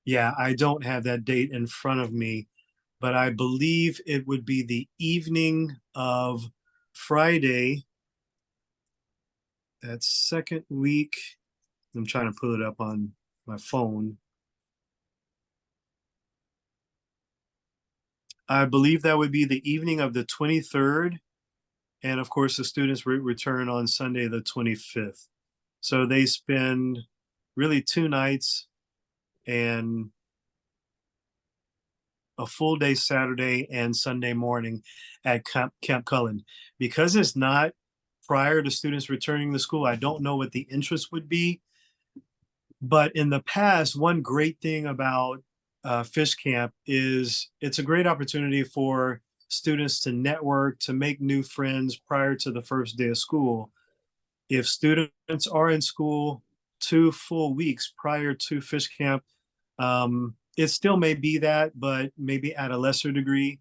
Yeah, I don't have that date in front of me, but I believe it would be the evening of Friday, that second week. I'm trying to pull it up on my phone. I believe that would be the evening of the 23rd. And of course, the students return on Sunday, the 25th. So they spend really 2 nights and a full day Saturday and Sunday morning at Camp Cullen. Because it's not prior to students returning to school, I don't know what the interest would be. But in the past, one great thing about Fish Camp is it's a great opportunity for students to network, to make new friends prior to the first day of school. If students are in school 2 full weeks prior to Fish Camp, it still may be that, but maybe at a lesser degree.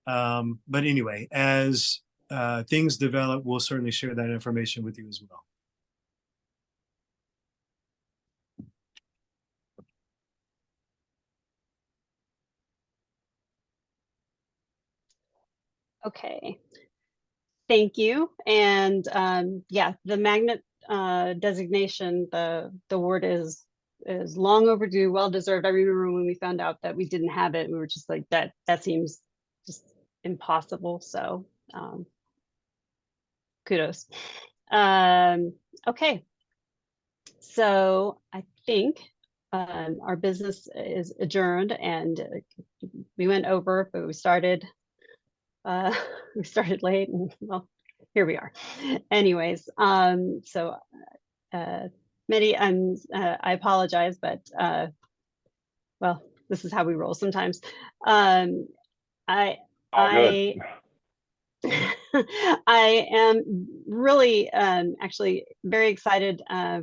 But anyway, as things develop, we'll certainly share that information with you as well. Okay. Thank you. And yeah, the magnet designation, the word is long overdue, well deserved. I remember when we found out that we didn't have it, we were just like, that seems just impossible. So kudos. Okay. So I think our business is adjourned, and we went over, but we started late, and well, here we are. Anyways, so Mehdi, I apologize, but well, this is how we roll sometimes. I am really actually very excited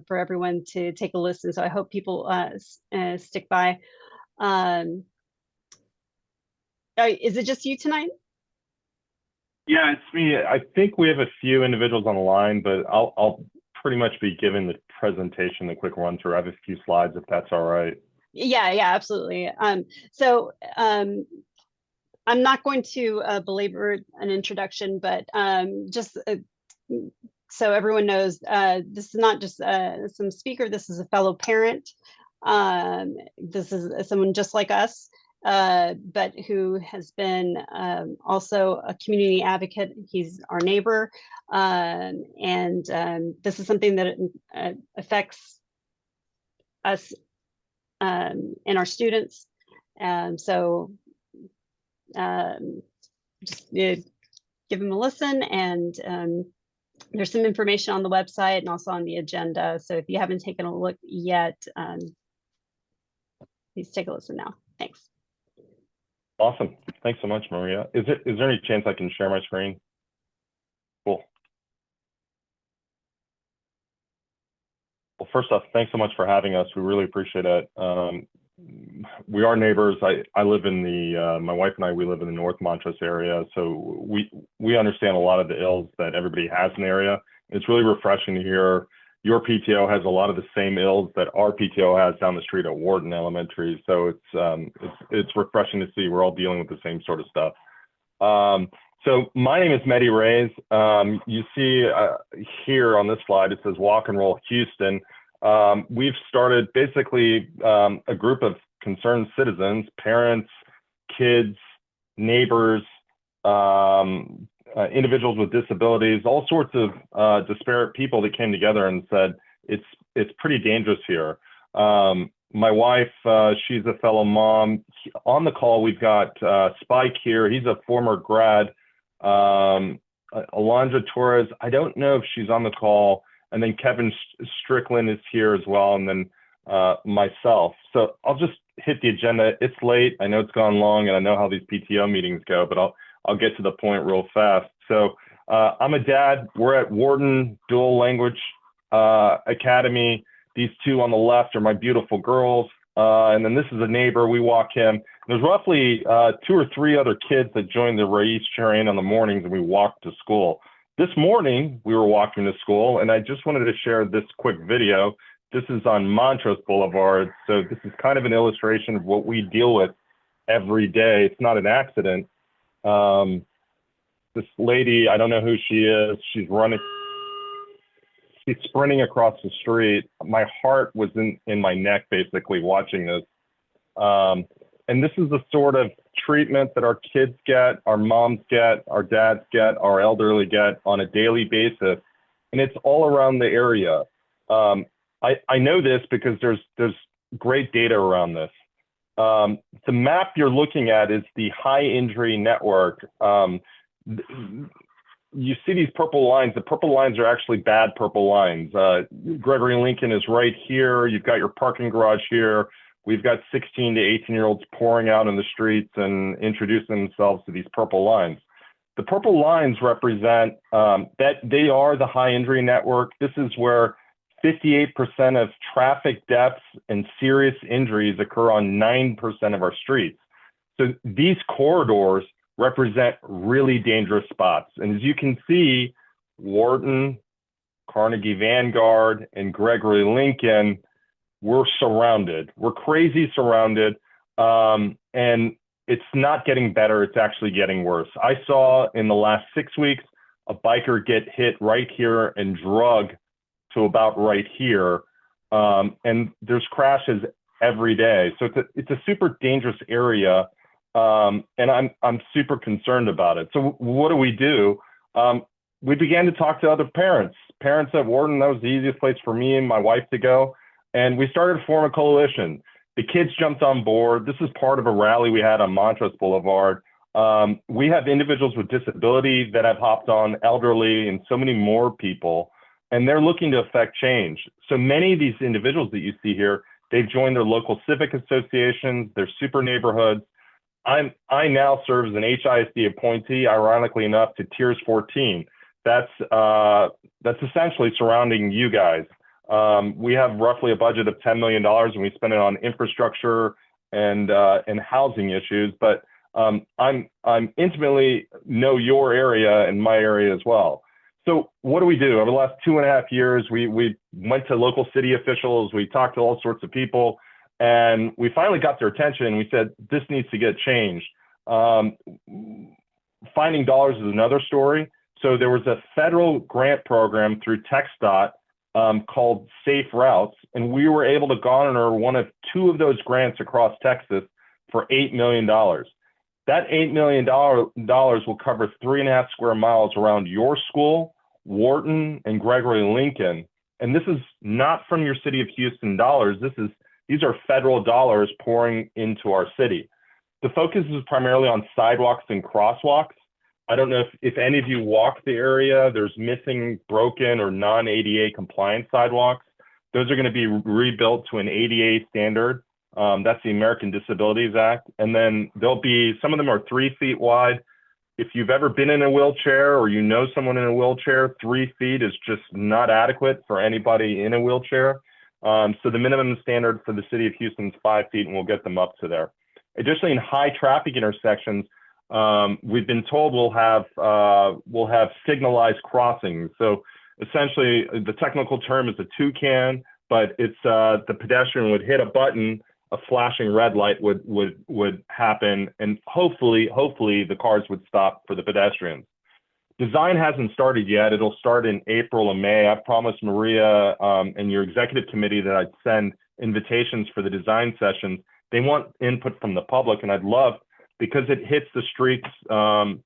for everyone to take a listen. So I hope people stick by. Is it just you tonight? Yeah, it's me. I think we have a few individuals on the line, but I'll pretty much be giving the presentation a quick run through. I have a few slides if that's all right. Yeah, absolutely. So I'm not going to belabor an introduction, but just so everyone knows, this is not just some speaker, this is a fellow parent. This is someone just like us, but who has been also a community advocate. He's our neighbor. And this is something that affects us and our students. So just give him a listen, and there's some information on the website and also on the agenda. So if you haven't taken a look yet, please take a listen now. Thanks. Awesome. Thanks so much, Maria. Is there any chance I can share my screen? Cool. Well, first off, thanks so much for having us. We really appreciate it. We are neighbors. I live in the, my wife and I, we live in the North Montrose area. So we understand a lot of the ills that everybody has in the area. It's really refreshing to hear your PTO has a lot of the same ills that our PTO has down the street at Wharton Elementary. So it's refreshing to see we're all dealing with the same sort of stuff. So my name is Mehdi Rais. You see here on this slide, it says Walk and Roll Houston. We've started basically a group of concerned citizens, parents, kids, neighbors, individuals with disabilities, all sorts of disparate people that came together and said, it's pretty dangerous here. My wife, she's a fellow mom. On the call, we've got Spike here. He's a former grad. Alondra Torres, I don't know if she's on the call. And then Kevin Strickland is here as well. And then myself. So I'll just hit the agenda. It's late. I know it's gone long, and I know how these PTO meetings go, but I'll get to the point real fast. So I'm a dad. We're at Wharton Dual Language Academy. These two on the left are my beautiful girls. And then this is a neighbor. We walk him. There's roughly 2 or 3 other kids that joined the Rais train on the mornings, and we walk to school. This morning, we were walking to school, and I just wanted to share this quick video. This is on Montrose Boulevard. So this is kind of an illustration of what we deal with every day. It's not an accident. This lady, I don't know who she is. She's running. She's sprinting across the street. My heart was in my neck, basically, watching this. And this is the sort of treatment that our kids get, our moms get, our dads get, our elderly get on a daily basis. And it's all around the area. I know this because there's great data around this. The map you're looking at is the high injury network. You see these purple lines. The purple lines are actually bad purple lines. Gregory Lincoln is right here. You've got your parking garage here. We've got 16 to 18-year-olds pouring out in the streets and introducing themselves to these purple lines. The purple lines represent that they are the high injury network. This is where 58% of traffic deaths and serious injuries occur on 9% of our streets. So these corridors represent really dangerous spots. And as you can see, Wharton, Carnegie Vanguard, and Gregory Lincoln, we're surrounded. We're crazy surrounded. And it's not getting better, it's actually getting worse. I saw in the last 6 weeks, a biker get hit right here and drug to about right here. And there's crashes every day. So it's a super dangerous area. And I'm super concerned about it. So what do? We began to talk to other parents at Wharton. That was the easiest place for me and my wife to go. And we started to form a coalition. The kids jumped on board. This is part of a rally we had on Montrose Boulevard. We have individuals with disability that have hopped on, elderly, and so many more people, and they're looking to affect change. So many of these individuals that you see here, they've joined their local civic associations, their super neighborhoods. I now serve as an HISD appointee, ironically enough, to Tiers 14. That's essentially surrounding you guys. We have roughly a budget of $10 million, and we spend it on infrastructure and housing issues. But I'm intimately know your area and my area as well. So what do we do? Over the last 2.5 years, we went to local city officials, we talked to all sorts of people, and we finally got their attention. We said, this needs to get changed. Finding dollars is another story. So there was a federal grant program through TxDOT called Safe Routes, and we were able to garner one of 2 of those grants across Texas for $8 million. That $8 million will cover 3.5 square miles around your school, Wharton, and Gregory Lincoln. And this is not from your city of Houston dollars. These are federal dollars pouring into our city. The focus is primarily on sidewalks and crosswalks. I don't know if any of you walk the area. There's missing, broken, or non-ADA compliant sidewalks. Those are going to be rebuilt to an ADA standard. That's the American Disabilities Act. And then there'll be, some of them are 3 feet wide. If you've ever been in a wheelchair or you know someone in a wheelchair, 3 feet is just not adequate for anybody in a wheelchair. So the minimum standard for the city of Houston is 5 feet, and we'll get them up to there. Additionally, in high traffic intersections, we've been told we'll have signalized crossings. So essentially, the technical term is a toucan, but it's the pedestrian would hit a button, a flashing red light would happen, and hopefully the cars would stop for the pedestrians. Design hasn't started yet. It'll start in April and May. I promised Maria and your executive committee that I'd send invitations for the design sessions. They want input from the public, and I'd love, because it hits the streets,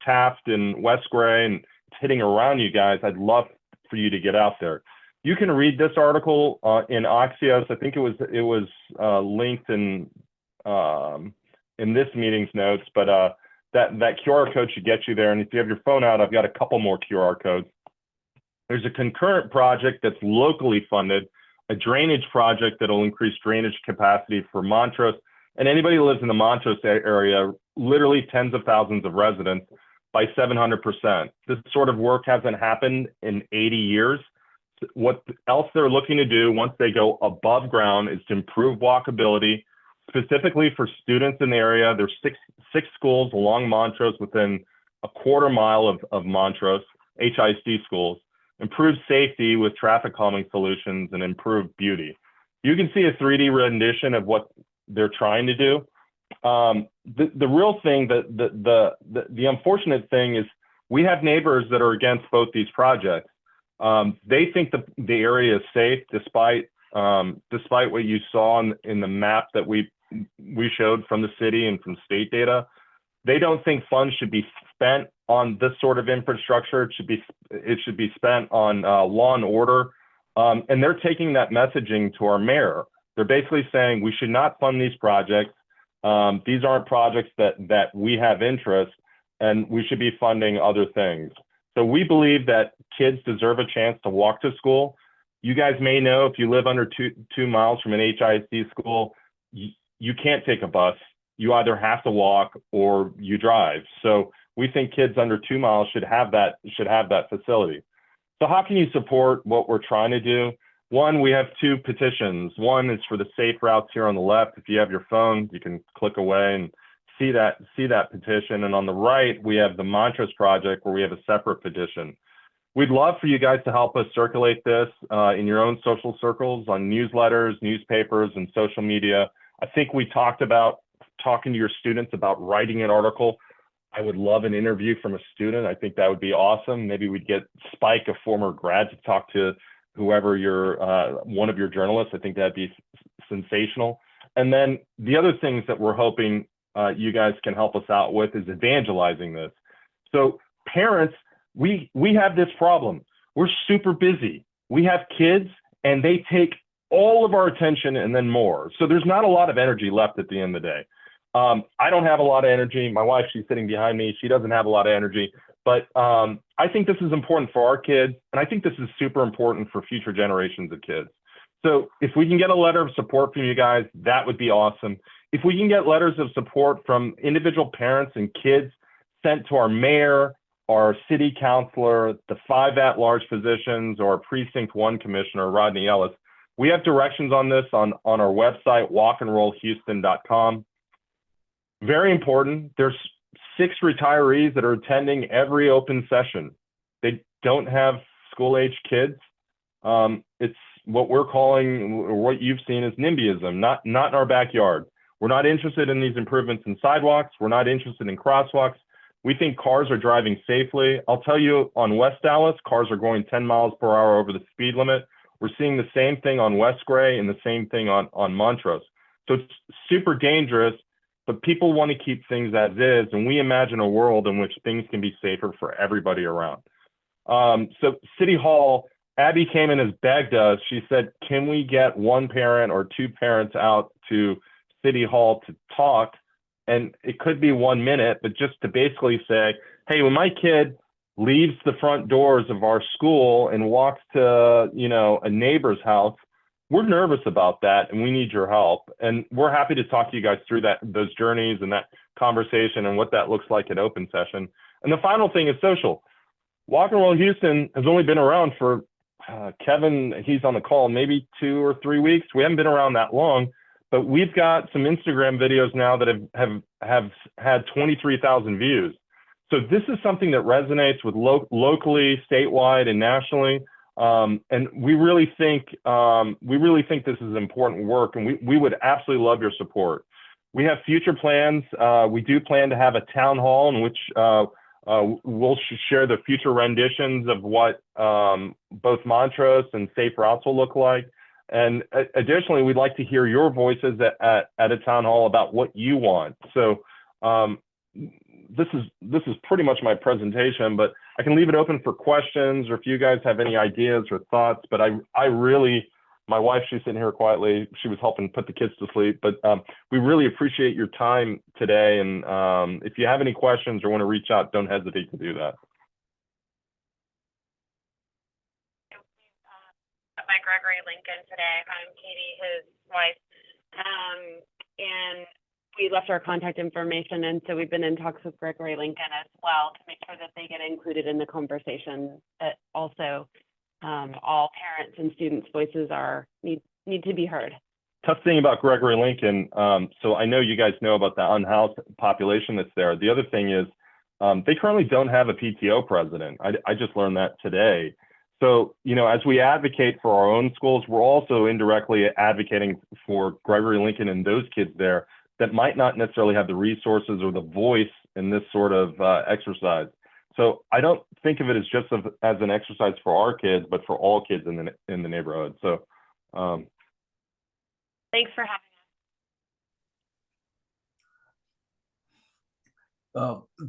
Taft and West Gray, and it's hitting around you guys, I'd love for you to get out there. You can read this article in Axios. I think it was linked in this meeting's notes, but that QR code should get you there. And if you have your phone out, I've got a couple more QR codes. There's a concurrent project that's locally funded, a drainage project that'll increase drainage capacity for Montrose. And anybody who lives in the Montrose area, literally tens of thousands of residents, by 700%. This sort of work hasn't happened in 80 years. What else they're looking to do once they go above ground is to improve walkability, specifically for students in the area. There's six schools along Montrose within a quarter mile of Montrose, HIC schools, improve safety with traffic calming solutions, and improve beauty. You can see a 3D rendition of what they're trying to do. The real thing, the unfortunate thing is we have neighbors that are against both these projects. They think the area is safe despite what you saw in the map that we showed from the city and from state data. They don't think funds should be spent on this sort of infrastructure. It should be spent on law and order. And they're taking that messaging to our mayor. They're basically saying we should not fund these projects. These aren't projects that we have interest, and we should be funding other things. So we believe that kids deserve a chance to walk to school. You guys may know, if you live under two miles from an HIC school, you can't take a bus. You either have to walk or you drive. So we think kids under 2 miles should have that facility. So how can you support what we're trying to do? One, we have 2 petitions. One is for the safe routes here on the left. If you have your phone, you can click away and see that petition. And on the right, we have the Montrose project, where we have a separate petition. We'd love for you guys to help us circulate this in your own social circles, on newsletters, newspapers, and social media. I think we talked about talking to your students about writing an article. I would love an interview from a student. I think that would be awesome. Maybe we'd get Spike, a former grad, to talk to whoever one of your journalists. I think that'd be sensational. And then the other things that we're hoping you guys can help us out with is evangelizing this. So parents, we have this problem. We're super busy. We have kids, and they take all of our attention and then more. So there's not a lot of energy left at the end of the day. I don't have a lot of energy. My wife, she's sitting behind me. She doesn't have a lot of energy. But I think this is important for our kids, and I think this is super important for future generations of kids. So if we can get a letter of support from you guys, that would be awesome. If we can get letters of support from individual parents and kids sent to our mayor, our city councilor, the 5 at-large positions, or Precinct 1 Commissioner, Rodney Ellis, we have directions on this on our website, walkandrollhouston.com. Very important, there's 6 retirees that are attending every open session. They don't have school age kids. It's what we're calling, or what you've seen as NIMBYism, not in our backyard. We're not interested in these improvements in sidewalks. We're not interested in crosswalks. We think cars are driving safely. I'll tell you, on West Dallas, cars are going 10 miles per hour over the speed limit. We're seeing the same thing on West Gray and the same thing on Montrose. So it's super dangerous, but people want to keep things as is, and we imagine a world in which things can be safer for everybody around. So City Hall, Abby came in and begged us. She said, can we get one parent or two parents out to City Hall to talk? And it could be 1 minute, but just to basically say, hey, when my kid leaves the front doors of our school and walks to, you know, a neighbor's house, we're nervous about that and we need your help. And we're happy to talk to you guys through those journeys and that conversation and what that looks like at open session. And the final thing is social. Walk and Roll Houston has only been around for, Kevin, he's on the call, maybe 2 or 3 weeks. We haven't been around that long, but we've got some Instagram videos now that have had 23,000 views. So this is something that resonates with locally, statewide, and nationally. And we really think this is important work, and we would absolutely love your support. We have future plans. We do plan to have a town hall in which we'll share the future renditions of what both Montrose and Safe Routes will look like. And additionally, we'd like to hear your voices at a town hall about what you want. So this is pretty much my presentation, but I can leave it open for questions, or if you guys have any ideas or thoughts. But I really, my wife, she's sitting here quietly. She was helping put the kids to sleep. But we really appreciate your time today. And if you have any questions or want to reach out, don't hesitate to do that. By Gregory Lincoln today. I'm Katy, his wife, and we left our contact information, and so we've been in talks with Gregory Lincoln as well to make sure that they get included in the conversation. That also, all parents and students' voices need to be heard. Tough thing about Gregory Lincoln. So I know you guys know about the unhoused population that's there. The other thing is they currently don't have a PTO president. I just learned that today. So, you know, as we advocate for our own schools, we're also indirectly advocating for Gregory Lincoln and those kids there that might not necessarily have the resources or the voice in this sort of exercise. So I don't think of it as just as an exercise for our kids, but for all kids in the neighborhood. So Thanks for having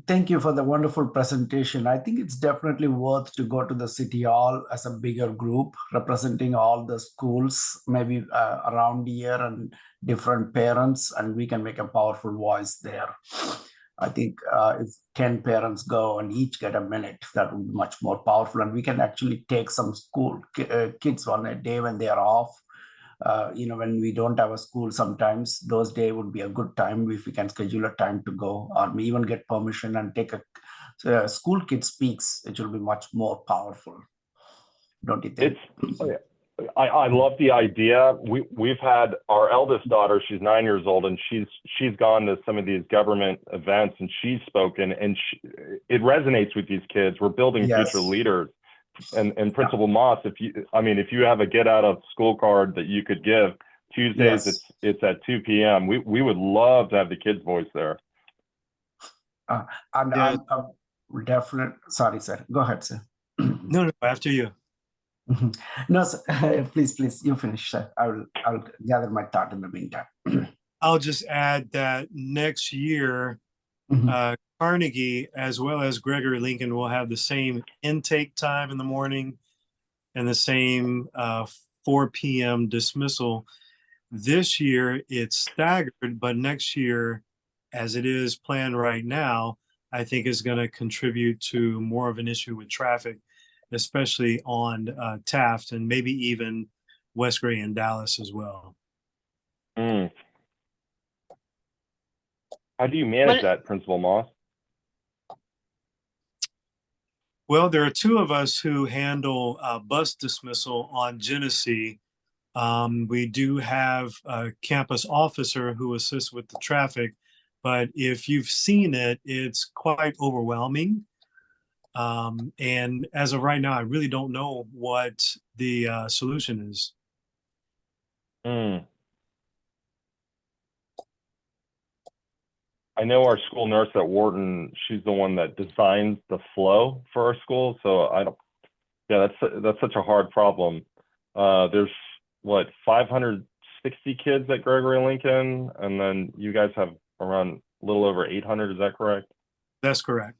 Thank you for the wonderful presentation. I think it's definitely worth to go to the City Hall as a bigger group representing all the schools, maybe around here, and different parents, and we can make a powerful voice there. I think if 10 parents go and each get a minute, that would be much more powerful. And we can actually take some school kids on a day when they are off. You know, when we don't have a school, sometimes those days would be a good time if we can schedule a time to go, or we even get permission and take a school kid speaks. It will be much more powerful, don't you think? I love the idea. We've had our eldest daughter, she's 9 years old, and she's gone to some of these government events and she's spoken, and it resonates with these kids. We're building future leaders. And Principal Moss, if you have a get out of school card that you could give Tuesdays, it's at 2 p.m. We would love to have the kids' voice there. I'm definitely sorry, sir. Go ahead, sir. No, after you. No, sir. Please, you finish, sir. I'll gather my thought in the meantime. I'll just add that next year, Carnegie, as well as Gregory Lincoln, will have the same intake time in the morning and the same 4 p.m. dismissal. This year, it's staggered, but next year, as it is planned right now, I think is going to contribute to more of an issue with traffic, especially on Taft and maybe even West Gray and Dallas as well. How do you manage that, Principal Moss? Well, there are two of us who handle bus dismissal on Genesee. We do have a campus officer who assists with the traffic, but if you've seen it, it's quite overwhelming. And as of right now, I really don't know what the solution is. Mm. I know our school nurse at Wharton, she's the one that designs the flow for our school. So I don't, yeah, that's such a hard problem. There's what, 560 kids at Gregory Lincoln, and then you guys have around a little over 800, is that correct? That's correct.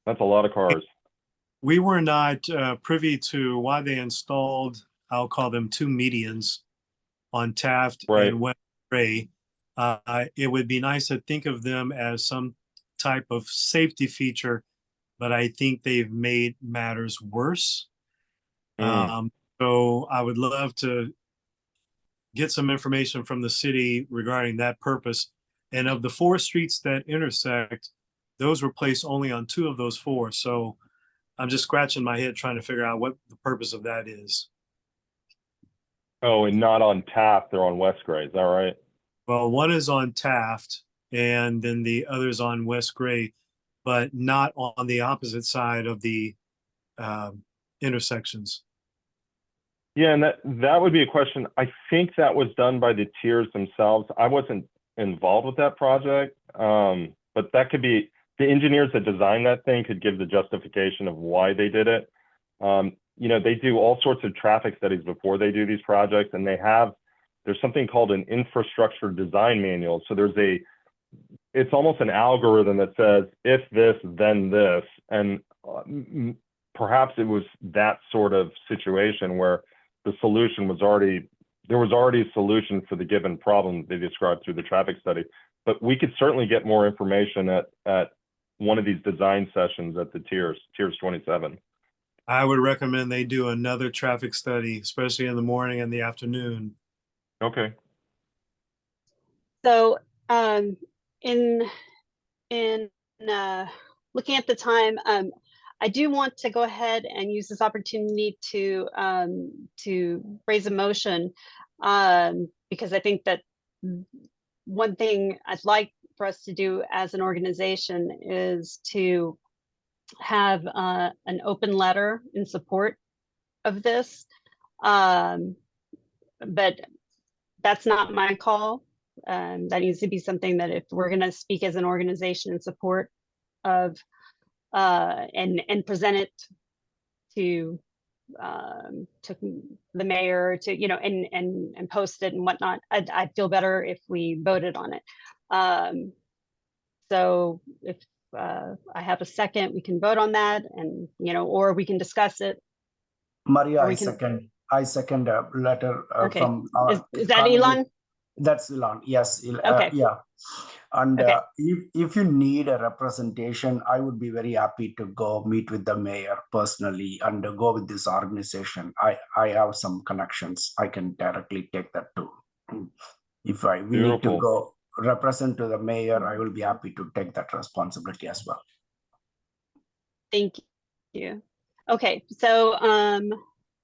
That's a lot of cars. We were not privy to why they installed, I'll call them, two medians on Taft Right. and West Gray. It would be nice to think of them as some type of safety feature, but I think they've made matters worse. So I would love to get some information from the city regarding that purpose. And of the 4 streets that intersect, those were placed only on 2 of those 4. So I'm just scratching my head trying to figure out what the purpose of that is. Oh, and not on Taft, they're on West Gray, is that right? Well, one is on Taft and then the other's on West Gray, but not on the opposite side of the intersections. Yeah, and that would be a question. I think that was done by the tiers themselves. I wasn't involved with that project, but that could be the engineers that designed that thing could give the justification of why they did it. You know, they do all sorts of traffic studies before they do these projects, and there's something called an infrastructure design manual. So it's almost an algorithm that says, if this, then this. And perhaps it was that sort of situation where the solution was there was already a solution for the given problem they described through the traffic study. But we could certainly get more information at one of these design sessions at the tiers 27. I would recommend they do another traffic study, especially in the morning and the afternoon. Okay. So in looking at the time, I do want to go ahead and use this opportunity to raise a motion, because I think that one thing I'd like for us to do as an organization is to have an open letter in support of this. But that's not my call. That needs to be something that if we're going to speak as an organization in support of and present it to the mayor, to and post it and whatnot, I'd feel better if we voted on it. So if I have a second, we can vote on that, and or we can discuss it. Maria, Or we I second a letter Okay. from Is that Elon? That's Elon, yes. Okay. Yeah. And Okay. if you need a representation, I would be very happy to go meet with the mayor personally and go with this organization. I have some connections. I can directly take that too. If we need to Beautiful. go represent to the mayor, I will be happy to take that responsibility as well. Thank you. Okay, so I'm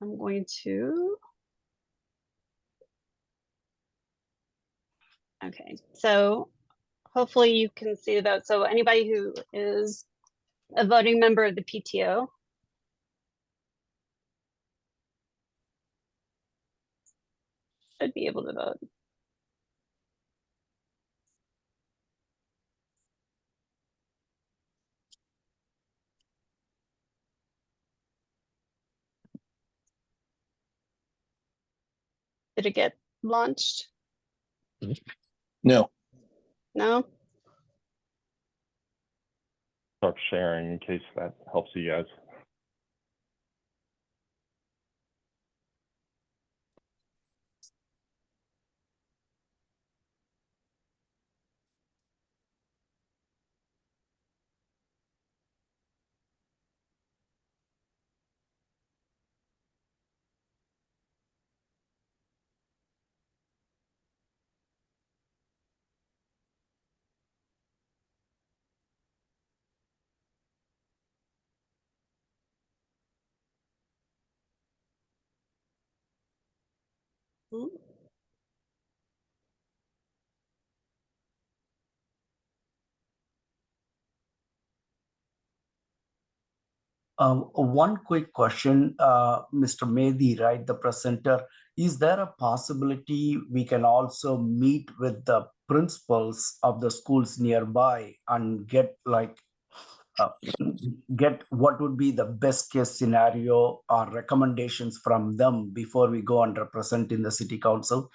going to. Okay, so hopefully you can see the vote. So anybody who is a voting member of the PTO. Should be able to vote. Did it get launched? No. No? Start sharing in case that helps you guys. Hmm. One quick question, Mr. Mehdi, right, the presenter. Is there a possibility we can also meet with the principals of the schools nearby and get get what would be the best case scenario or recommendations from them before we go and represent in the city council?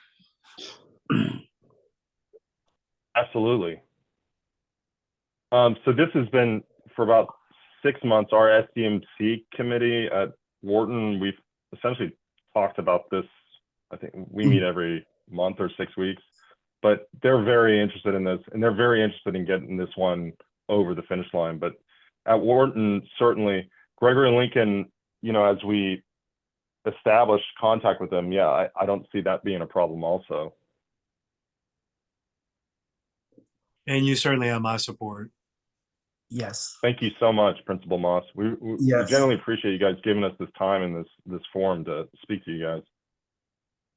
Absolutely. So this has been for about 6 months. Our SDMC committee at Wharton, we've essentially talked about this. I think we meet every month or 6 weeks, but they're very interested in this, and they're very interested in getting this one over the finish line. But at Wharton, certainly, Gregory and Lincoln, you know, as we establish contact with them, yeah, I don't see that being a problem also. And you certainly have my support. Yes. Thank you so much, Principal Moss. We Yes. generally appreciate you guys giving us this time and this forum to speak to you guys.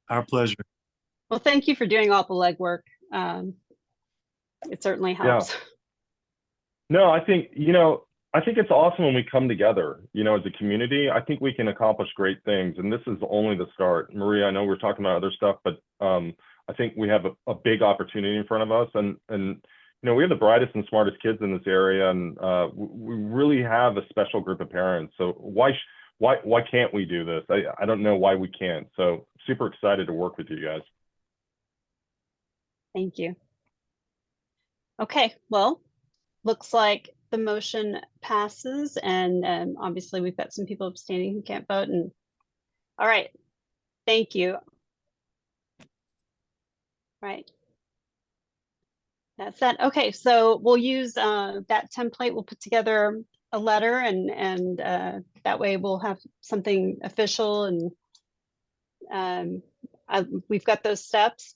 Our pleasure. Well, thank you for doing all the legwork. It certainly helps. No, I think, you know, I think it's awesome when we come together, you know, as a community. I think we can accomplish great things, and this is only the start. Maria, I know we're talking about other stuff, but I think we have a big opportunity in front of us, and you know, we have the brightest and smartest kids in this area, and we really have a special group of parents. So why can't we do this? I don't know why we can't. So super excited to work with you guys. Thank you. Okay, well, looks like the motion passes, and obviously we've got some people abstaining who can't vote. And all right, thank you. Right. That's that. Okay, so we'll use that template. We'll put together a letter, and that way we'll have something official, and we've got those steps.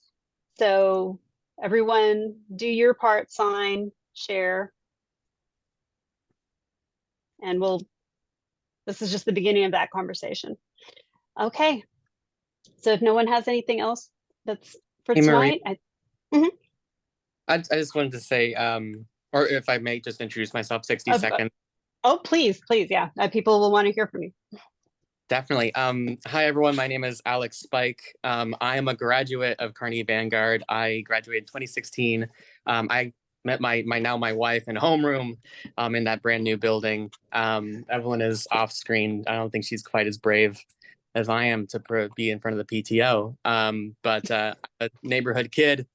So everyone do your part, sign, share. And this is just the beginning of that conversation. Okay. So if no one has anything else that's for Hey, Marie. tonight, I just wanted to say, or if I may just introduce myself, 60 seconds. Oh, please, yeah. People will want to hear from you. Definitely. Hi, everyone. My name is Alex Spike. I am a graduate of Carnegie Vanguard. I graduated in 2016. I met my wife in homeroom in that brand new building. Evelyn is off screen. I don't think she's quite as brave as I am to be in front of the PTO. But a neighborhood kid.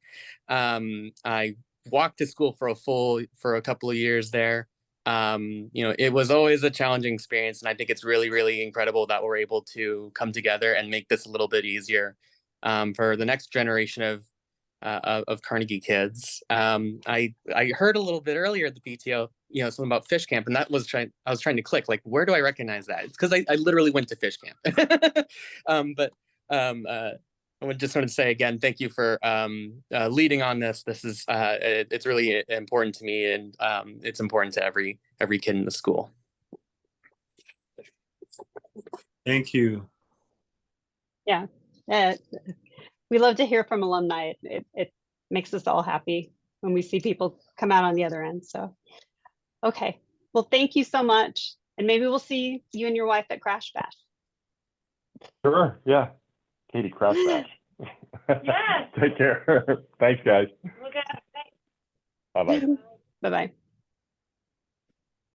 I walked to school for a couple of years there. You know, it was always a challenging experience, and I think it's really, really incredible that we're able to come together and make this a little bit easier for the next generation of Carnegie kids. I heard a little bit earlier at the PTO, you know, something about fish camp, and I was trying to click, like, where do I recognize that? It's because I literally went to fish camp. I would just want to say again, thank you for leading on this. This is it's really important to me, and it's important to every kid in the school. Thank you. Yeah. We love to hear from alumni. It makes us all happy when we see people come out on the other end. So, okay. Well, thank you so much. And maybe we'll see you and your wife at Crash Bash. Sure. Yeah. Katy, Crash Bash. Yes. Take care. Thanks, guys. Look at it. Bye-bye. Bye-bye.